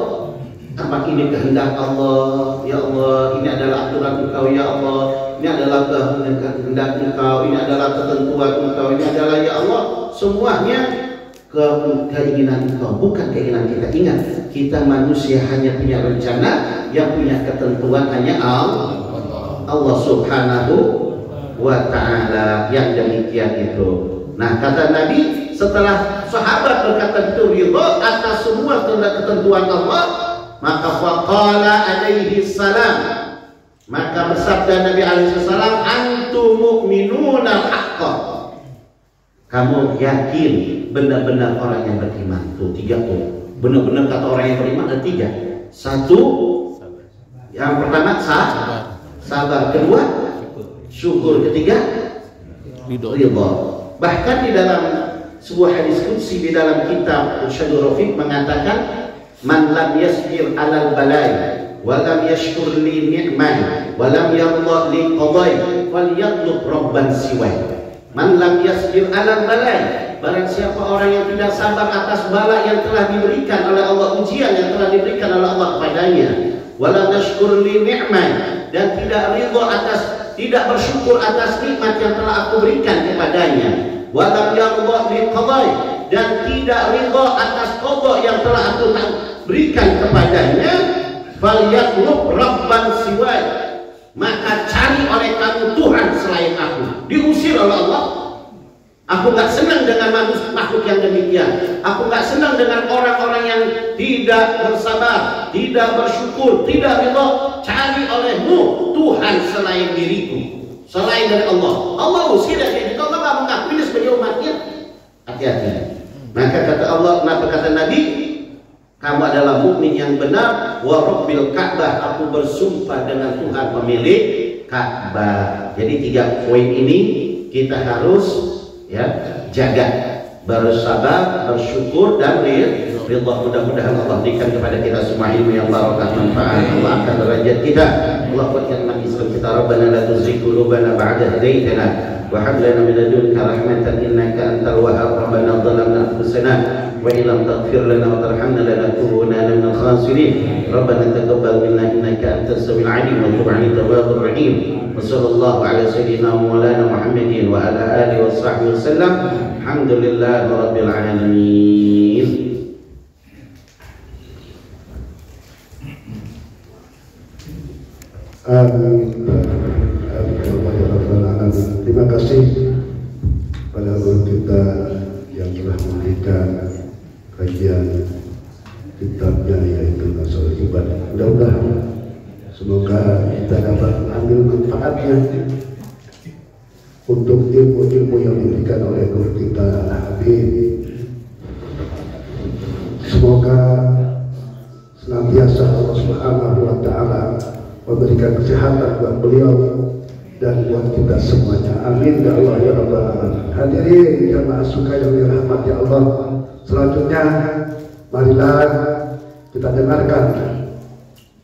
Apa ini kehendak Allah, ya Allah, ini adalah aturan Engkau, ya Allah, ini adalah kehendak Engkau, ini adalah ketentuan Engkau, ini adalah ya Allah, semuanya keinginan Engkau, bukan keinginan kita. Ingat, kita manusia hanya punya rencana, yang punya ketentuan hanya Allah Subhanahu wa Ta'ala. Yang demikian itu. Nah, kata Nabi, setelah sahabat berkata itu ridha atas semua ketentuan Allah, maka faqala alaihi salam, maka bersabda Nabi alaihi salam, antum mu'minuna haqqan, kamu yakin benar-benar orang yang beriman. Tuh tiga tuh, benar-benar kata orang yang beriman ada tiga. Satu, yang pertama sabar. Kedua, syukur. Ketiga, ridha. Bahkan di dalam sebuah hadis qudsi di dalam kitab Irsyadul Rafiq mengatakan, man lam yasbir alal balai wa lam yashkur li ni'man wa lam yarda li qadai falyatlub rabban siwai. Man lam yasbir alal balai, barang siapa orang yang tidak sabar atas bala yang telah diberikan oleh Allah, ujian yang telah diberikan oleh Allah kepadanya, wa lam yashkur li ni'man, dan tidak ridha atas, tidak bersyukur atas nikmat yang telah aku berikan kepadanya, wa lam yarda li qadai, dan tidak ridha atas qada yang telah aku berikan kepadanya, falyatlub rabban siwai, maka cari oleh kamu Tuhan selain aku. Diusir oleh Allah. Aku nggak senang dengan makhluk yang demikian. Aku nggak senang dengan orang-orang yang tidak bersabar, tidak bersyukur, tidak ridha. Cari olehmu Tuhan selain diriku, selain dari Allah. Allah usir dari itu. Allah nggak mengakui sebagai umatnya. Hati-hati. Maka kata Allah, kenapa kata Nabi, kamu adalah mukmin yang benar. Wa rabbil Ka'bah, aku bersumpah dengan Tuhan pemilik Ka'bah. Jadi tiga poin ini kita harus ya jaga, bersabar, bersyukur, dan ridha. Mudah-mudahan Allah berikan kepada kita semua ilmu yang barakah, manfaat. Allah angkat derajat kita, Allah kuatkan iman Islam kita. Rabbana la tuzigh qulubana ba'da hadaytana wa hab lana min ladunka rahmatan innaka antal wahhab. Rabbana zalamna anfusana wa illam taghfir lana wa tarhamna lanakunanna minal khasirin. Rabbana taqabbal minna innaka antas samiul alim wa tub 'alaina tawwabur rahim. Wa sallallahu ala sayyidina maulana Muhammadin wa ala alihi wa sahbihi wasallam. Alhamdulillahi rabbil alamin. Amin. Terima kasih pada guru kita yang telah memberikan kajian kitabnya yaitu Nasul Ibadah. Mudah-mudahan semoga kita dapat mengambil manfaatnya untuk ilmu-ilmu yang diberikan oleh guru kita Habib. Semoga senantiasa Allah Subhanahu wa Ta'ala memberikan kesehatan buat beliau dan buat kita semuanya. Amin ya Allah ya Rabbal alamin. Hadirin jamaah suka yang dirahmati Allah, selanjutnya marilah kita dengarkan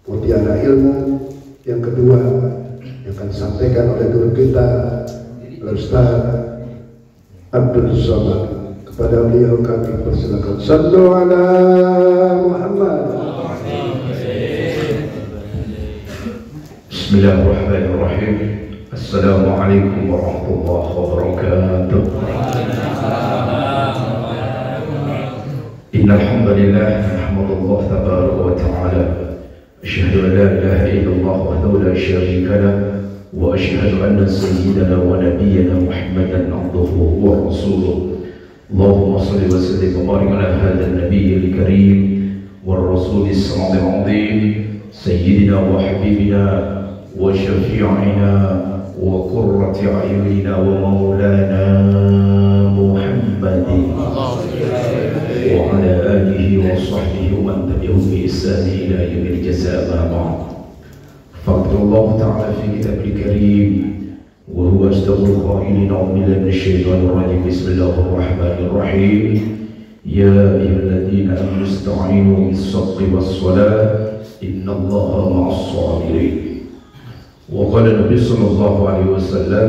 mutiara ilmu yang kedua yang akan disampaikan oleh guru kita Ustaz Abdul Somad. Kepada beliau kami persilakan. Sallu ala Muhammad. Bismillahirrahmanirrahim. Assalamualaikum warahmatullahi wabarakatuh. Innal hamdalillah nahmadullah tabaraka wa ta'ala. Asyhadu an la ilaha illallah wahdahu la syarika lah wa asyhadu anna sayyidana wa nabiyyana Muhammadan abduhu wa rasuluh. Allahumma shalli wa sallim wa barik ala hadzal nabiyyil karim war rasulis sallallahu alaihi sayyidina wa habibina wa syafi'ina wa qurrati a'yunina wa maulana Muhammadin wa ala alihi wa sahbihi wa man tabi'ahum bi ihsan ila yaumil jazaa ma ba'd. Faqala ta'ala fi kitabil karim wa huwa asdaqul qa'ilin a'udzu billahi minasy syaithanir rajim. Bismillahirrahmanirrahim. Ya ayyuhalladzina amanu ista'inu bis-sabri was-salah innallaha ma'as sabirin. وقال النبي صلى الله عليه وسلم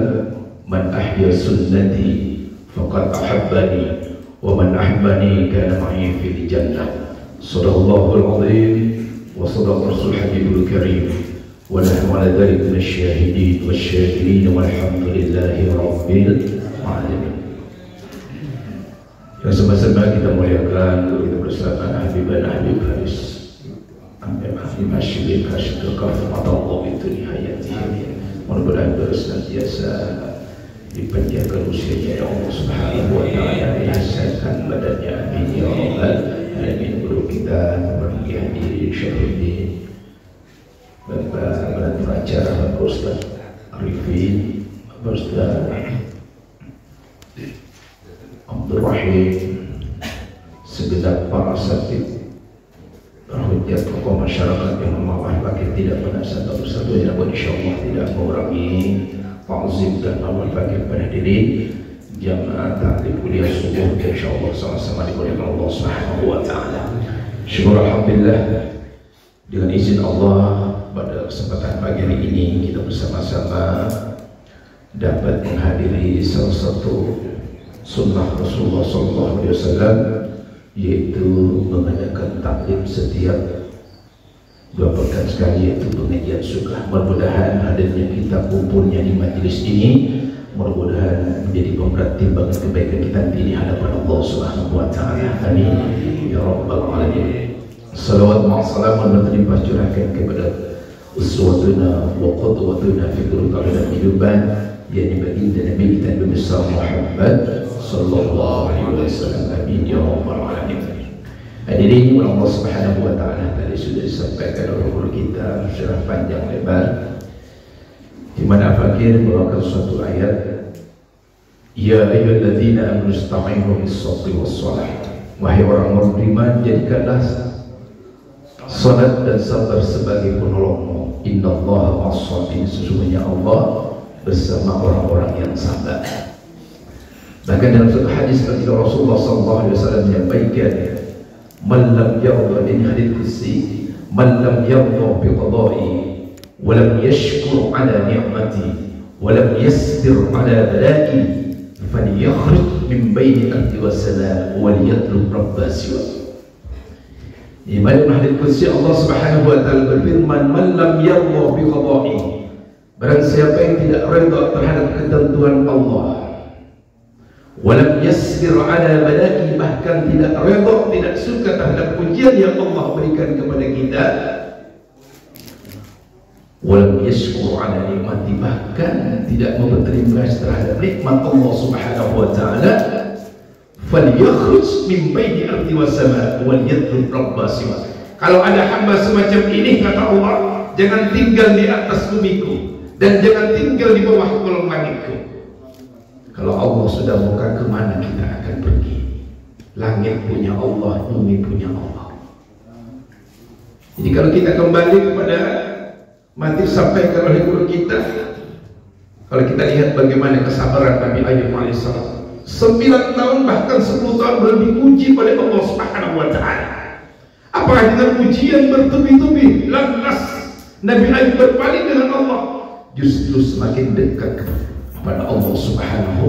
من أحيا سنتي فقد أحبني ومن أحبني كان معي في الجنة. صدق الله العظيم وصدق رسول الحبيب الكريم ونحن على ذلك من الشاهدين والشاكرين والحمد لله رب العالمين. Yang sama-sama kita muliakan guru kita bersama Habib Haris Masjid Hashim Allah itu nihayatnya. Mudah-mudahan bersenantiasa dipanjangkan usianya ya Allah Subhanahu wa Ta'ala, dihasankan badannya, amin ya rabbal alamin. Guru kita Bapak Haji Syahruddin, Bapak pengacara Bapak Ustaz Arifin, Bapak Ustaz Abdul Rahim, segenap para asatidz hujjat tokoh masyarakat yang memahami fakir tidak pernah satu-satu yang insyaallah tidak mengurangi ta'zim dan amal fakir pada diri jamaah taklim kuliah subuh insyaallah sama-sama dimuliakan Allah Subhanahu wa Ta'ala. Syukur alhamdulillah dengan izin Allah pada kesempatan pagi hari ini kita bersama-sama dapat menghadiri salah satu sunnah Rasulullah SAW, yaitu mengadakan taklim setiap 2 pekan sekali, yaitu pengajian sunnah. Mudah-mudahan hadirnya kita kumpulnya di majelis ini mudah-mudahan menjadi pemberat timbangan kebaikan kita di hadapan Allah Subhanahu wa Ta'ala. Amin ya rabbal alamin. Salawat ma'assalam berterima curahkan kepada uswatuna wa qudwatuna fi qur'an hidupan, yakni baginda Nabi kita Nabi besar Muhammad sallallahu alaihi wasallam. Amin ya rabbal alamin. Hadirin Allah Subhanahu wa Ta'ala, tadi sudah disampaikan oleh guru kita secara panjang lebar, di mana fakir membawakan suatu ayat, ya ayyuhalladzina amanu ista'inu bis-sabri was-shalah. Wahai orang beriman, jadikanlah salat dan sabar sebagai penolongmu. Innallaha ma'as-sabirin, sesungguhnya Allah bersama orang-orang yang sabar. Bahkan dalam satu hadis ketika Rasulullah SAW menyampaikan man lam yarda min hadith kursi, man lam yarda bi qada'i wa lam yashkur ala ni'mati wa lam yasbir ala bala'i falyakhruj min baini ardi wa salam wa liyatlub rabba siwa. Dalam hadits qudsi Allah Subhanahu wa taala berfirman, man lam yarda bi qada'i, barang siapa yang tidak redha terhadap ketentuan Allah, walam yasbir ala bala'i, bahkan tidak redha, tidak suka terhadap ujian yang Allah berikan kepada kita, walam yashkur ala nikmati, bahkan tidak mau berterima kasih terhadap nikmat Allah Subhanahu wa taala, falyakhruj min baini ardi was sama wal yatlub rabba siwa. Kalau ada hamba semacam ini, kata Allah, jangan tinggal di atas bumiku dan jangan tinggal di bawah kolong langitku. Kalau Allah sudah buka, kemana kita akan pergi? Langit punya Allah, bumi punya Allah. Jadi kalau kita kembali kepada mati sampaikan oleh guru kita, kalau kita lihat bagaimana kesabaran Nabi Ayub alaihissalam, 9 tahun bahkan 10 tahun belum diuji oleh Allah Subhanahu wa taala. Apakah dengan ujian bertubi-tubi lantas Nabi Ayub berpaling dengan Allah? Justru semakin dekat kepada Allah Subhanahu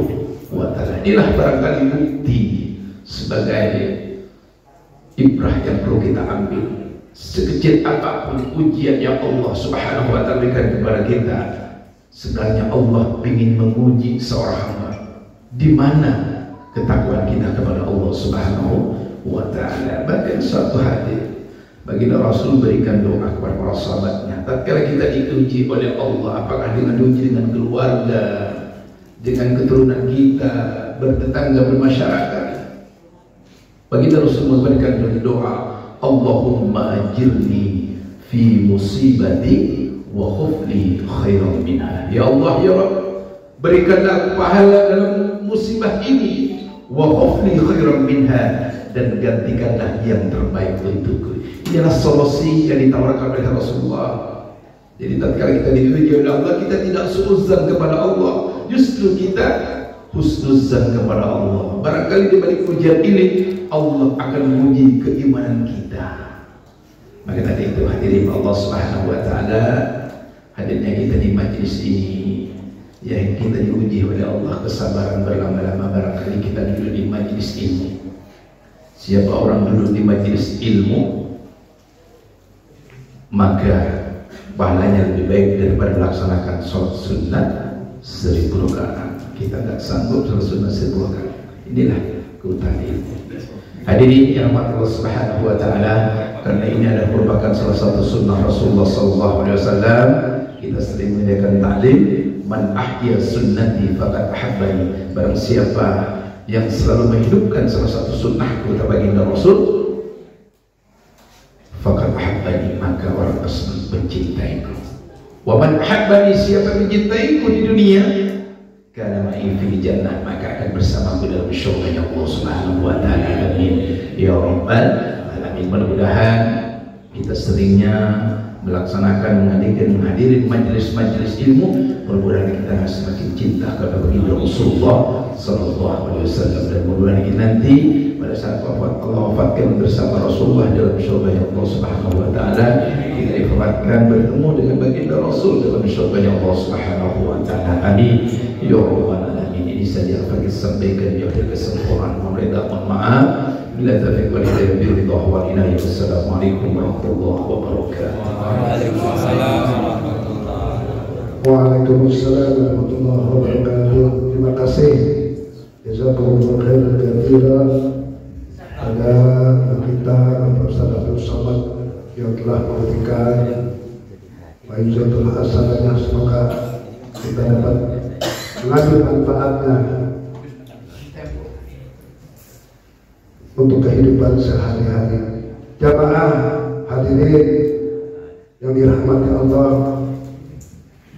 wa taala. Inilah barangkali bukti sebagai ibrah yang perlu kita ambil. Sekecil apapun ujian yang Allah Subhanahu wa taala berikan kepada kita, sebenarnya Allah ingin menguji seorang hamba. Di mana ketakwaan kita kepada Allah Subhanahu wa taala. Bahkan suatu hadis baginda Rasul berikan doa kepada para sahabatnya, tatkala kita diuji oleh Allah, apakah dengan uji dengan keluarga, dengan keturunan kita, bertetangga, bermasyarakat, baginda Rasul memberikan doa, Allahumma ajirni fi musibati wa khufli khairan minha. Ya Allah, ya Rabb, berikanlah pahala dalam musibah ini, wa khufli khairan minha, dan gantikanlah yang terbaik untukku. Inilah solusi yang ditawarkan oleh Rasulullah. Jadi tatkala kita diuji oleh Allah, kita tidak suudzon kepada Allah, justru kita husnuzan kepada Allah. Barangkali di balik ujian ini Allah akan menguji keimanan kita. Maka tadi itu hadirin Allah Subhanahu wa taala, hadirnya kita di majlis ini, yang kita diuji oleh Allah kesabaran berlama-lama. Barangkali kita duduk di majlis ilmu. Siapa orang duduk di majlis ilmu, maka pahalanya lebih baik daripada melaksanakan sholat sunnah 1000 rakaat. Kita tidak sanggup sholat sunnah 1000 rakaat. Inilah keutamaan ilmu. Hadirin yang rahmat Allah Subhanahu wa taala, karena ini adalah merupakan salah satu sunnah Rasulullah SAW. Kita sering menyediakan taklim, man ahya sunnati faqad ahabbani. Barang siapa yang selalu menghidupkan salah satu sunnah kata baginda Rasul, faqad ahabbani, maka orang tersebut mencintaiku. Wa man ahabbani, siapa mencintaiku di dunia, kana ma'i fil jannah, maka akan bersamaku dalam syurga Allah Subhanahu wa taala. Amin ya rabbal alamin. Mudah-mudahan kita seringnya melaksanakan, menghadiri majelis-majelis ilmu, mudah-mudahan kita semakin cinta kepada baginda Rasulullah sallallahu alaihi wasallam, dan mudah-mudahan nanti pada saat Allah wafatkan bersama Rasulullah dalam syurga Allah Subhanahu wa taala, kita diwafatkan bertemu dengan baginda Rasul dalam syurga Allah Subhanahu wa taala. Amin ya rabbal alamin. Ini saja yang saya sampaikan di akhir kesempurnaan. Mohon maaf bila taufiq wal hidayah bi ridha wal inayah. Assalamualaikum warahmatullahi wabarakatuh. Waalaikumsalam warahmatullahi wabarakatuh. Terima kasih. Jazakumullah khairan katsiran pada kita Ustaz Abdul Somad yang telah memberikan waizatul hasanah. Semoga kita dapat mengambil manfaatnya untuk kehidupan sehari-hari. Jamaah hadirin yang dirahmati Allah,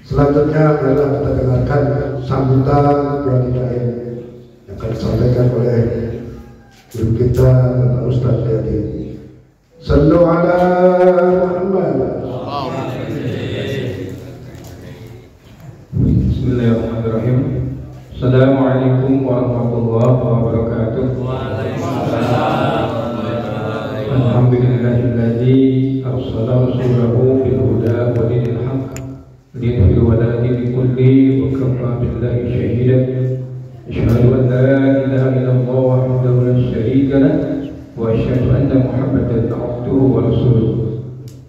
selanjutnya adalah kita dengarkan sambutan wanita yang akan disampaikan oleh guru kita Bapak Ustaz Yadi. Sallu ala Muhammad. Bismillahirrahmanirrahim. Assalamualaikum warahmatullahi wabarakatuh. Alhamdulillahilladzi arsala rasulahu bil huda wa dinil haqq liyudhhirahu 'ala dini kulli wa kafa billahi shahidan. Asyhadu an la ilaha illallah wahdahu la syarika lah wa asyhadu anna Muhammadan 'abduhu wa rasuluh.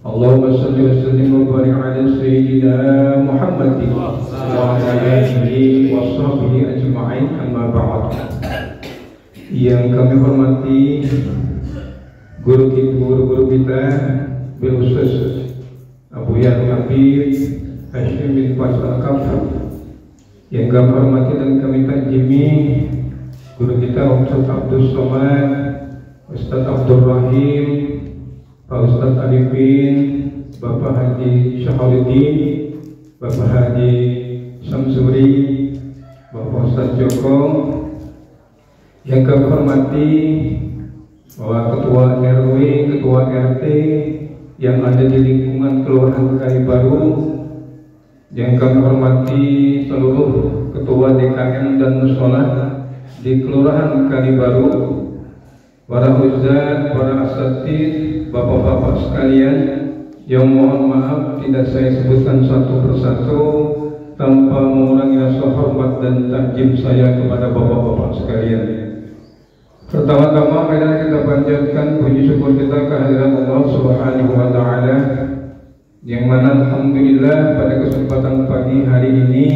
Allahumma shalli wa sallim wa barik 'ala sayyidina Muhammadin wa 'ala alihi wa sahbihi ajma'in, amma ba'd. Yang kami hormati guru-guru kita, Bilkhusus Abu Yan Habib Hashim bin Faisal Kafur. Yang kami hormati dan kami takjimi guru kita Ustaz Abdul Somad, Ustaz Abdul Rahim, Pak Ustaz Arifin, Bapak Haji Syahaluddin, Bapak Haji Samsuri, Bapak Ustaz Joko. Yang kami hormati bahwa Ketua RW, Ketua RT yang ada di lingkungan Kelurahan Kalibaru, yang kami hormati seluruh Ketua DKM dan Mushola di Kelurahan Kalibaru, para ustaz, para asatidz, bapak-bapak sekalian, yang mohon maaf tidak saya sebutkan satu persatu tanpa mengurangi rasa hormat dan takjim saya kepada bapak-bapak sekalian. Pertama-tama mari kita panjatkan puji syukur kita kehadiran Allah Subhanahu wa taala, yang mana alhamdulillah pada kesempatan pagi hari ini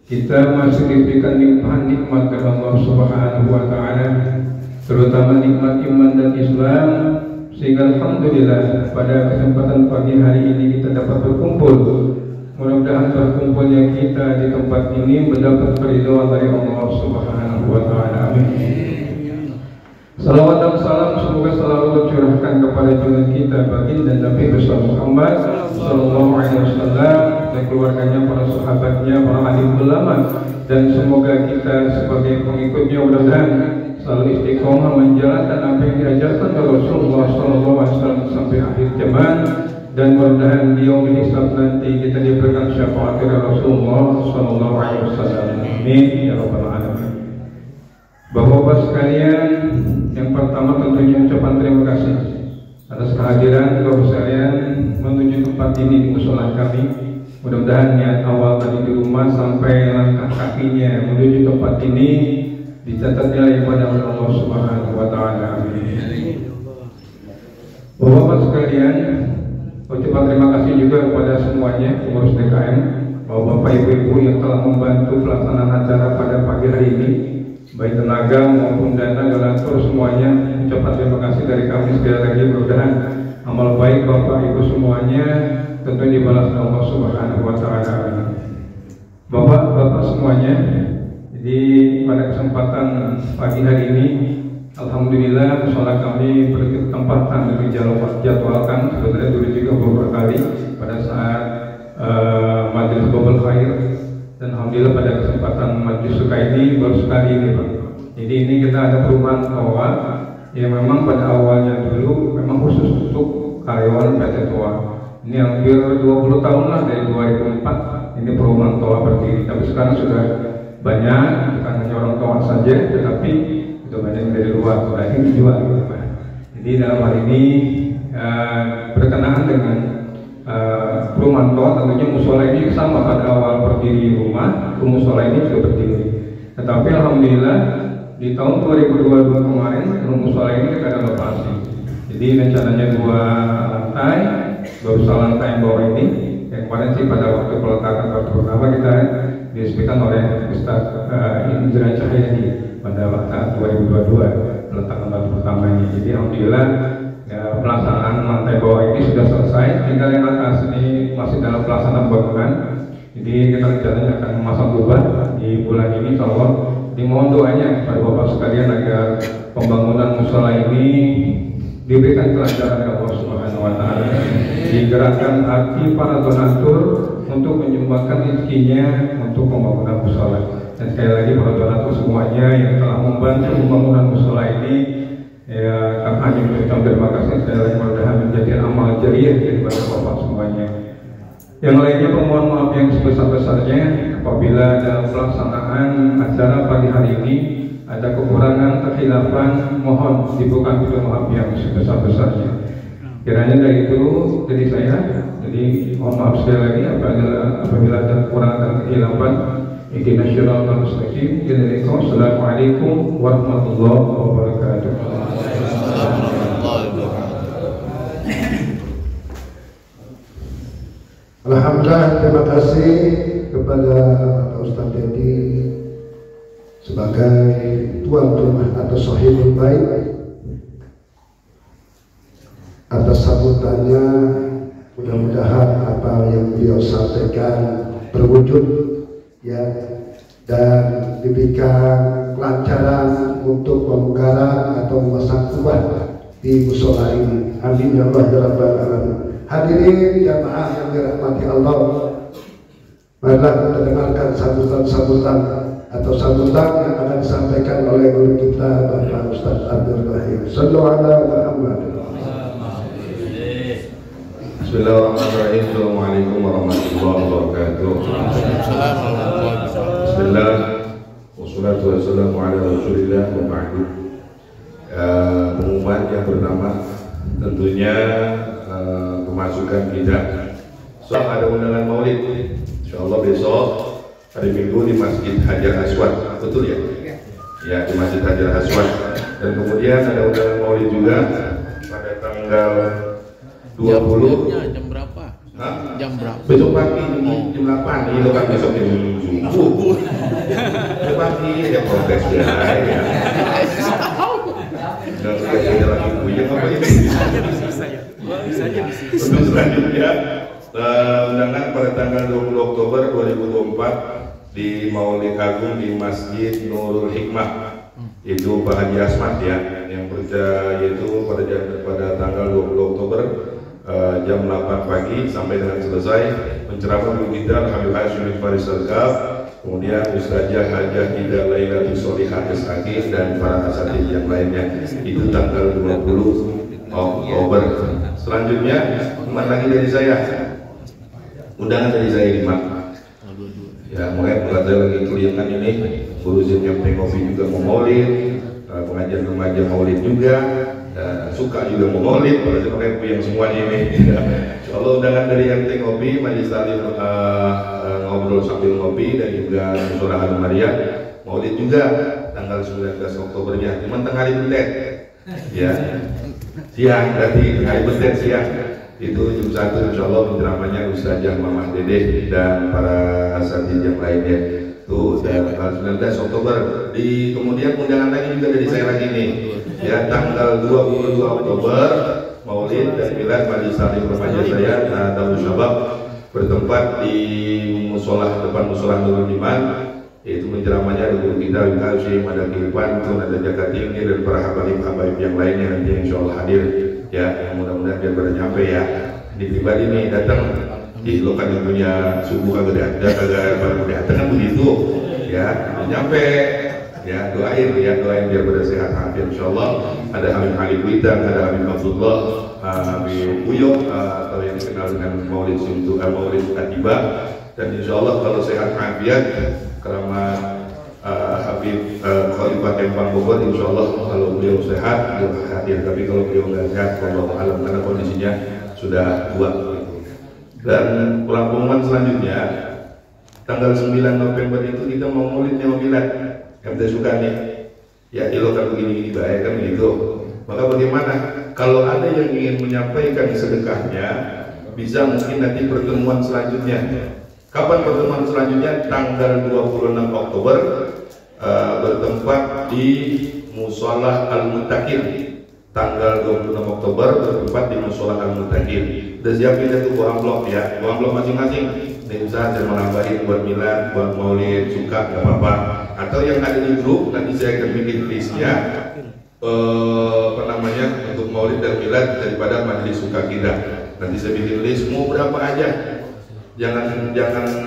kita masih diberikan nikmat dari Allah Subhanahu wa taala, terutama nikmat iman dan Islam, sehingga alhamdulillah pada kesempatan pagi hari ini kita dapat berkumpul. Mudah-mudahan berkumpulnya kita di tempat ini mendapat keridhaan dari Allah Subhanahu wa taala. Amin. Salawat dan salam semoga selalu tercurahkan kepada junjungan kita baginda Nabi besar Muhammad sallallahu alaihi wasallam dan keluarganya, para sahabatnya, para alim ulama, dan semoga kita sebagai pengikutnya mudah-mudahan selalu istiqomah menjalankan apa yang diajarkan oleh Rasulullah sallallahu alaihi wasallam sampai akhir zaman, dan mudah-mudahan di yaumul hisab nanti kita diberikan syafaat dari Rasulullah sallallahu alaihi wasallam. Amin ya rabbal alamin. Bapak-bapak sekalian, yang pertama tentunya ucapan terima kasih atas kehadiran Bapak sekalian menuju tempat ini di mushola kami. Mudah-mudahan niat awal tadi di rumah sampai langkah kakinya menuju tempat ini dicatat nilai pada Allah Subhanahu wa taala. Amin. Bapak-bapak sekalian, ucapan terima kasih juga kepada semuanya pengurus DKM, Bapak Ibu yang telah membantu pelaksanaan acara pada pagi hari ini, baik tenaga maupun dana, donatur semuanya. Ucapan terima kasih dari kami sekali lagi. Mudah-mudahan amal baik Bapak Ibu semuanya tentu dibalas oleh Allah Subhanahu wa taala. Bapak-bapak semuanya, jadi pada kesempatan pagi hari ini alhamdulillah mushola kami berkesempatan dijadwalkan sebenarnya dulu juga beberapa kali pada saat majelis Babul Khair, dan alhamdulillah pada kesempatan majelis suka ini baru sekali ini Pak. Jadi ini kita ada perumahan toa yang memang pada awalnya dulu memang khusus untuk karyawan PT Toa. Ini hampir 20 tahun lah, dari 2004 ini perumahan toa berdiri. Tapi sekarang sudah banyak, bukan hanya orang toa saja, tetapi itu banyak dari luar sudah ini dijual gitu Pak. Jadi dalam hal ini berkenaan dengan perumahan toa, tentunya mushola ini sama pada awal berdiri rumah, mushola ini sudah berdiri. Tetapi alhamdulillah di tahun 2022 kemarin mushola ini kita ada lokasi. Jadi rencananya 2 lantai, baru lantai yang bawah ini. Yang kemarin sih pada waktu peletakan batu pertama kita diresmikan oleh Ustaz Indra Cahyadi pada waktu 2022 peletakan batu pertama ini. Jadi alhamdulillah ya, pelaksanaan lantai bawah ini sudah selesai, tinggal yang atas ini masih dalam pelaksanaan bangunan. Jadi kita rencananya akan memasang kubah di bulan ini, insyaallah. Dimohon doanya kepada Bapak sekalian agar pembangunan mushola ini diberikan kelancaran oleh Allah Subhanahu wa taala. Digerakkan hati para donatur untuk menyumbangkan rezekinya untuk pembangunan mushola. Dan sekali lagi para donatur semuanya yang telah membantu pembangunan mushola ini, ya kami hanya mengucapkan terima kasih sekali lagi, mudah-mudahan menjadi amal jariah kepada Bapak semuanya. Yang lainnya pemohon maaf yang sebesar-besarnya apabila dalam pelaksanaan acara pagi hari ini ada kekurangan, kekhilafan, mohon dibuka pintu maaf yang sebesar-besarnya. Kiranya dari itu dari saya, jadi mohon maaf sekali lagi apabila ada kekurangan dan kekhilafan. Ihdinas siratal mustaqim. Assalamualaikum warahmatullahi wabarakatuh. Alhamdulillah, terima kasih kepada Pak Ustadz Dedi sebagai tuan rumah atau sahibul bait atas sambutannya. Mudah-mudahan apa yang beliau sampaikan berwujud ya, dan diberikan kelancaran untuk pemungkaran atau memasang kubah di musola ini. Amin ya Allah ya Rabbal alamin. Hadirin jamaah yang dirahmati Allah, marilah kita dengarkan sambutan-sambutan atau sambutan yang akan disampaikan oleh guru kita Bapak Ustaz Abdul Rahim. Sallallahu alaihi Muhammad. Bismillahirrahmanirrahim. Assalamualaikum warahmatullahi wabarakatuh. Bismillah wassalatu wassalamu ala rasulillah wa ba'du. Pengumuman yang pertama tentunya pemasukan kita. Ada undangan maulid, insyaallah besok hari Minggu di Masjid Hajar Aswad, betul ya? Ya, di Masjid Hajar Aswad. Dan kemudian ada undangan maulid juga pada tanggal 20. Jam berapa? Hah? Jam berapa? Besok pagi jam 8. Ini kan besok jam subuh. Besok pagi ada progres ya. Dan kita lagi punya apa ini? Untuk selanjutnya undangan pada tanggal 20 Oktober 2024 di Maulid Agung di Masjid Nurul Hikmah, itu Pak Haji Asmat ya, yang yaitu pada tanggal 20 Oktober jam 8 pagi sampai dengan selesai penceramah guru kita Habib Hashim Faris Al-Kaf, kemudian Ustazah Hajah Ida Lailatul Solihah Esaki dan para asatidz yang lainnya, itu tanggal 20 Oktober. Selanjutnya lagi dari saya, undangan dari saya 5 ya, mulai saya lagi kelihatan ini guru yang Tengopi juga mau maulid, pengajian remaja maulid juga, suka juga mau maulid, pada sebenarnya yang semuanya ini. Kalau undangan dari MT Ngopi, Majelis Taklim ngobrol sambil ngopi, dan juga Musyawarah Al-Maria maulid juga tanggal 19 Oktobernya, cuma tengah hari betet ya, siang berarti hari betet siang, itu jam 1 insyaallah penceramahnya Ustazah Mamah Dedeh dan para asatidz yang lainnya. Tuh tanggal 19 Oktober. Kemudian undangan lagi juga dari saya lagi nih ya, tanggal 22 Oktober maulid dan milad Majelis Taklim remaja saya Darul Syabab bertempat di musola depan musola Nurul Iman, yaitu penceramahnya ada guru kita Habib Hashim, ada Kirpan, ada Jaka Tinggi dan para habaib-habaib yang lainnya nanti insyaallah hadir ya, yang mudah-mudahan biar pada nyampe ya. Di pribadi nih datang di lokan yang punya subuh kagak pada datang kan begitu ya, nyampe ya, doain biar pada sehat hampir insyaallah. Ada Habib Ali Kuitang, ada Habib Abdullah, Habib Uyok atau yang dikenal dengan Maulid Suntu Maulid Atiba, dan insyaallah kalau sehat hafiat keramat Habib Khalifah Kempang Bogor, insyaallah kalau beliau sehat beliau hadir, tapi kalau beliau nggak sehat wallahu alam karena kondisinya sudah tua gitu. Dan pulang pengumuman selanjutnya tanggal 9 November itu kita mau maulid milad MT Sukani ya, di lokal begini-gini baik kan begitu. Maka bagaimana kalau ada yang ingin menyampaikan sedekahnya, bisa mungkin nanti pertemuan selanjutnya. Kapan pertemuan selanjutnya? Tanggal 26 Oktober bertempat di Mushola Al-Muttaqin. Tanggal 26 Oktober bertempat di Mushola Al-Muttaqin. Udah siapin itu buah amplop ya, buah amplop masing-masing. Ini bisa saya menambahin buat milad, buat maulid, suka gak apa-apa. Atau yang ada di grup nanti saya akan bikin listnya untuk maulid dan milad daripada majelis suka kita. Nanti saya bikin list mau berapa aja. Jangan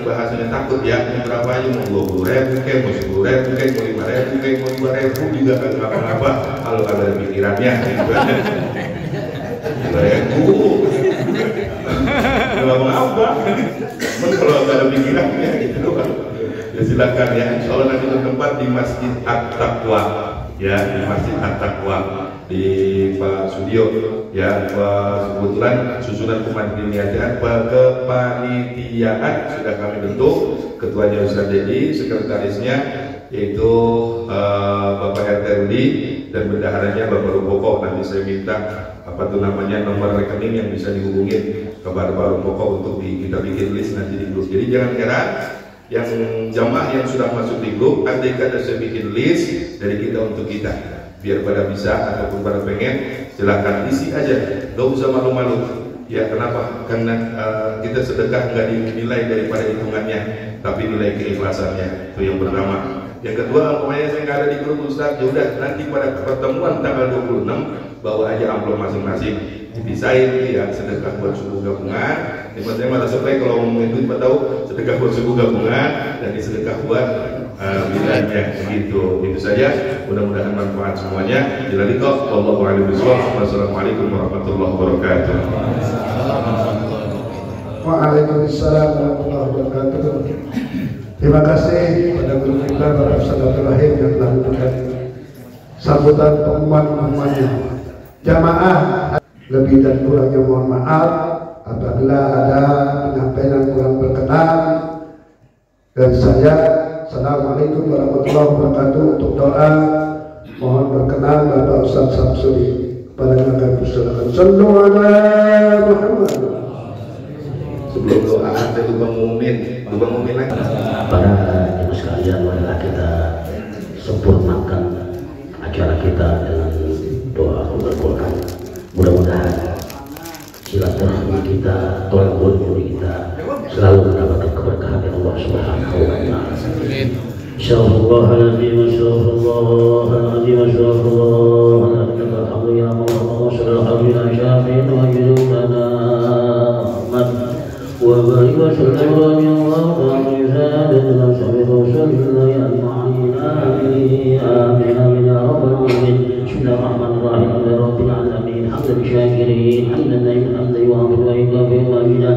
bahasanya takut ya, mau berapa aja, mau 20.000 kayak, mau 10.000 kayak, mau 5.000 kayak, mau 2.000 juga kan apa-apa kalau ada pikirannya gitu. 2.000 nggak apa-apa, kalau ada pikirannya gitu kan. Ya silakan ya, insya Allah nanti bertempat di Masjid At-Taqwa ya, di Masjid At-Taqwa di Pak Sudio ya. Kebetulan susunan kepanitiaan sudah kami bentuk, ketuanya Ustaz Dedi, sekretarisnya yaitu Bapak RT Rudi dan bendaharanya Bapak Rumpoko. Nanti saya minta nomor rekening yang bisa dihubungin kepada Bapak Rumpoko untuk kita bikin list nanti di grup. Jadi jangan heran yang jamaah yang sudah masuk di grup, andai kata saya bikin list dari kita untuk kita, biar pada bisa ataupun pada pengen, silahkan isi aja, gak usah malu-malu ya. Kenapa? Karena kita sedekah nggak dinilai daripada hitungannya, tapi nilai keikhlasannya. Itu yang pertama. Yang kedua, umpamanya saya nggak ada di grup Ustaz, ya udah nanti pada pertemuan tanggal 26 bawa aja amplop masing-masing, dipisahin ya, sedekah buat suku gabungan. Saya malah sampai kalau ngomongin duit tahu sedekah buat suku gabungan dan sedekah buat wilayahnya begitu. Itu saja, mudah-mudahan manfaat semuanya. Jadi kok wallahu a'lam bishawab. Wassalamualaikum warahmatullahi wabarakatuh. Waalaikumsalam warahmatullahi wabarakatuh. Terima kasih pada guru kita Bapak Ustadz Rahim yang telah memberikan sambutan pengumuman-pengumumannya. Jamaah lebih dan kurangnya mohon maaf apabila ada penyampaian yang kurang berkenan dari saya. Assalamualaikum warahmatullahi wabarakatuh. Untuk doa mohon berkenan Bapak Ustadz Samsuri kepada yang akan bersilakan. Sallu ala Muhammad. Sebelum doa saya lupa ngumumin lagi. Para ibu sekalian, marilah kita sempurnakan acara kita dengan doa Al-Quran. Mudah-mudahan silaturahmi kita, tolak ukur kita selalu mendapatkan keberkahan dari Allah Subhanahu wa Ta'ala. Insyaallah وبارك وسلم رضي الله عن رسالة صحيح رسول الله أجمعين. آمين آمين آمين يا رب العالمين. بسم الله الرحمن الرحيم. الحمد لله رب العالمين حمدا للشاكرين حمدا دائما حمدا يوافق ويكافئ مزيدا.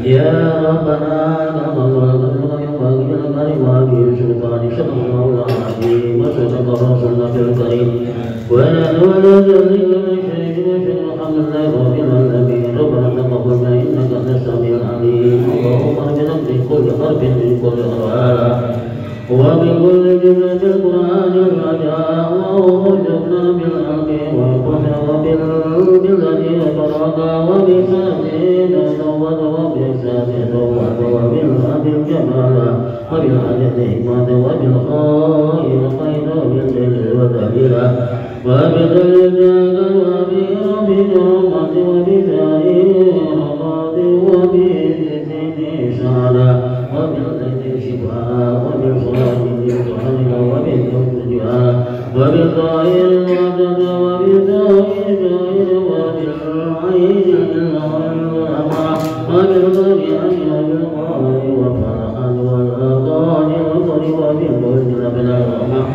يا ربنا لك الحمد ينبغي للكريم وأبي سلطان صلى الله عليه وسلم رسولنا الكريم ولا تزل من شيء وشر الحمد لله رب العالمين. ربنا تقبل منا إنك أنت السميع العليم. اللهم اهدنا من كل حرف من كل أرواح ومن كل جملة القرآن والرجاء. اللهم ارزقنا بالحق والقرآن وبالذي وبركة وبساتين التوبة وبساتين التوبة وبالجمال وبالحاجة حكمة وبالخير خير وبالجليل ودليل وبالجليل وبرحمة وبسائر الأمراض وبالزيت سعادة وبالزيت شفاء وبالصلاة بالصلاة وبالدعاء وبالطائر الوجد وبالطائر وبالعين الأمر وبالطبيعة وبالقمر والفرحة والأغاني والطريق وبالقلب والأبناء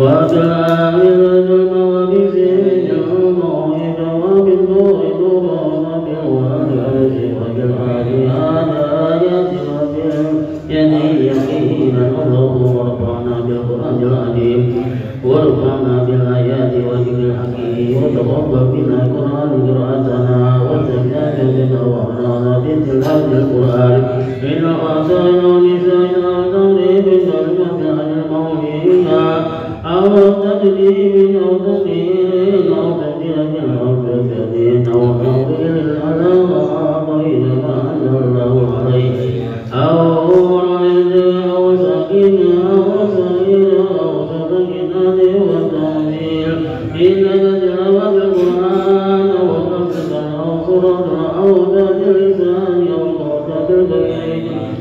وبالعامل الظلم وبزيد الموعد وبالنور نورا وبالوالد وبالعاليات آيات وباليد يقينا. اللهم ارفعنا بالقرآن العظيم وارفعنا بالآيات وذكر الحكيم وتقبل منا القرآن قراءتنا وسجادتنا وأعلانا بتلاوة القرآن. إن أعطانا ونسائنا وتغريب الكلمة عن المؤمنين أو تقديم أو تقدير أو تقدير أو تقدير أو تقدير على غير ما أنزل الله عليه أو رعد أو سكين أو سعير أو سكينة وتعبير. إنك تلاوة القرآن وقصدا أو صورة أو ذات لسان أو صوت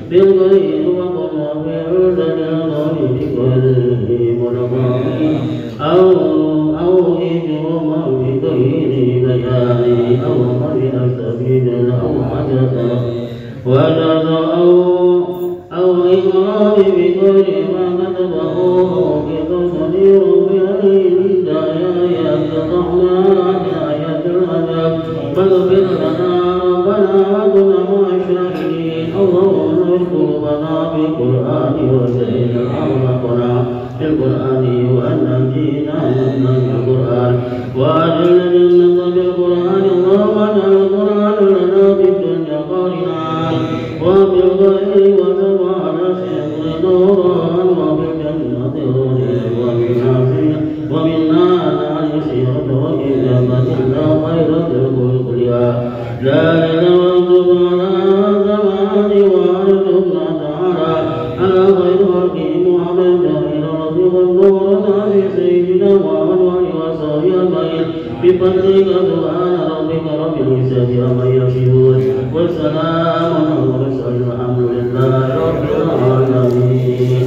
بالغير وقضى بالعدد الغيب بكله منظم أو إجرما بغير بيان أو قبل سبيل أو حدث وجد أو إقرار بغير ما كتبه بقدر بغير الهداية الرحمن آية العذاب. فاغفر لنا ربنا وكن مع الشاكرين. اللهم اذكر قلوبنا بالقرآن وزين ذلك وانتم على زمان وارثنا تعالى على خير خلقه محمد إلى رب والنور نبي سيدنا محمد وصحبه أجمعين بفضلك سبحان ربك رب العزة عما يصفون وسلام على المرسلين والحمد لله رب العالمين.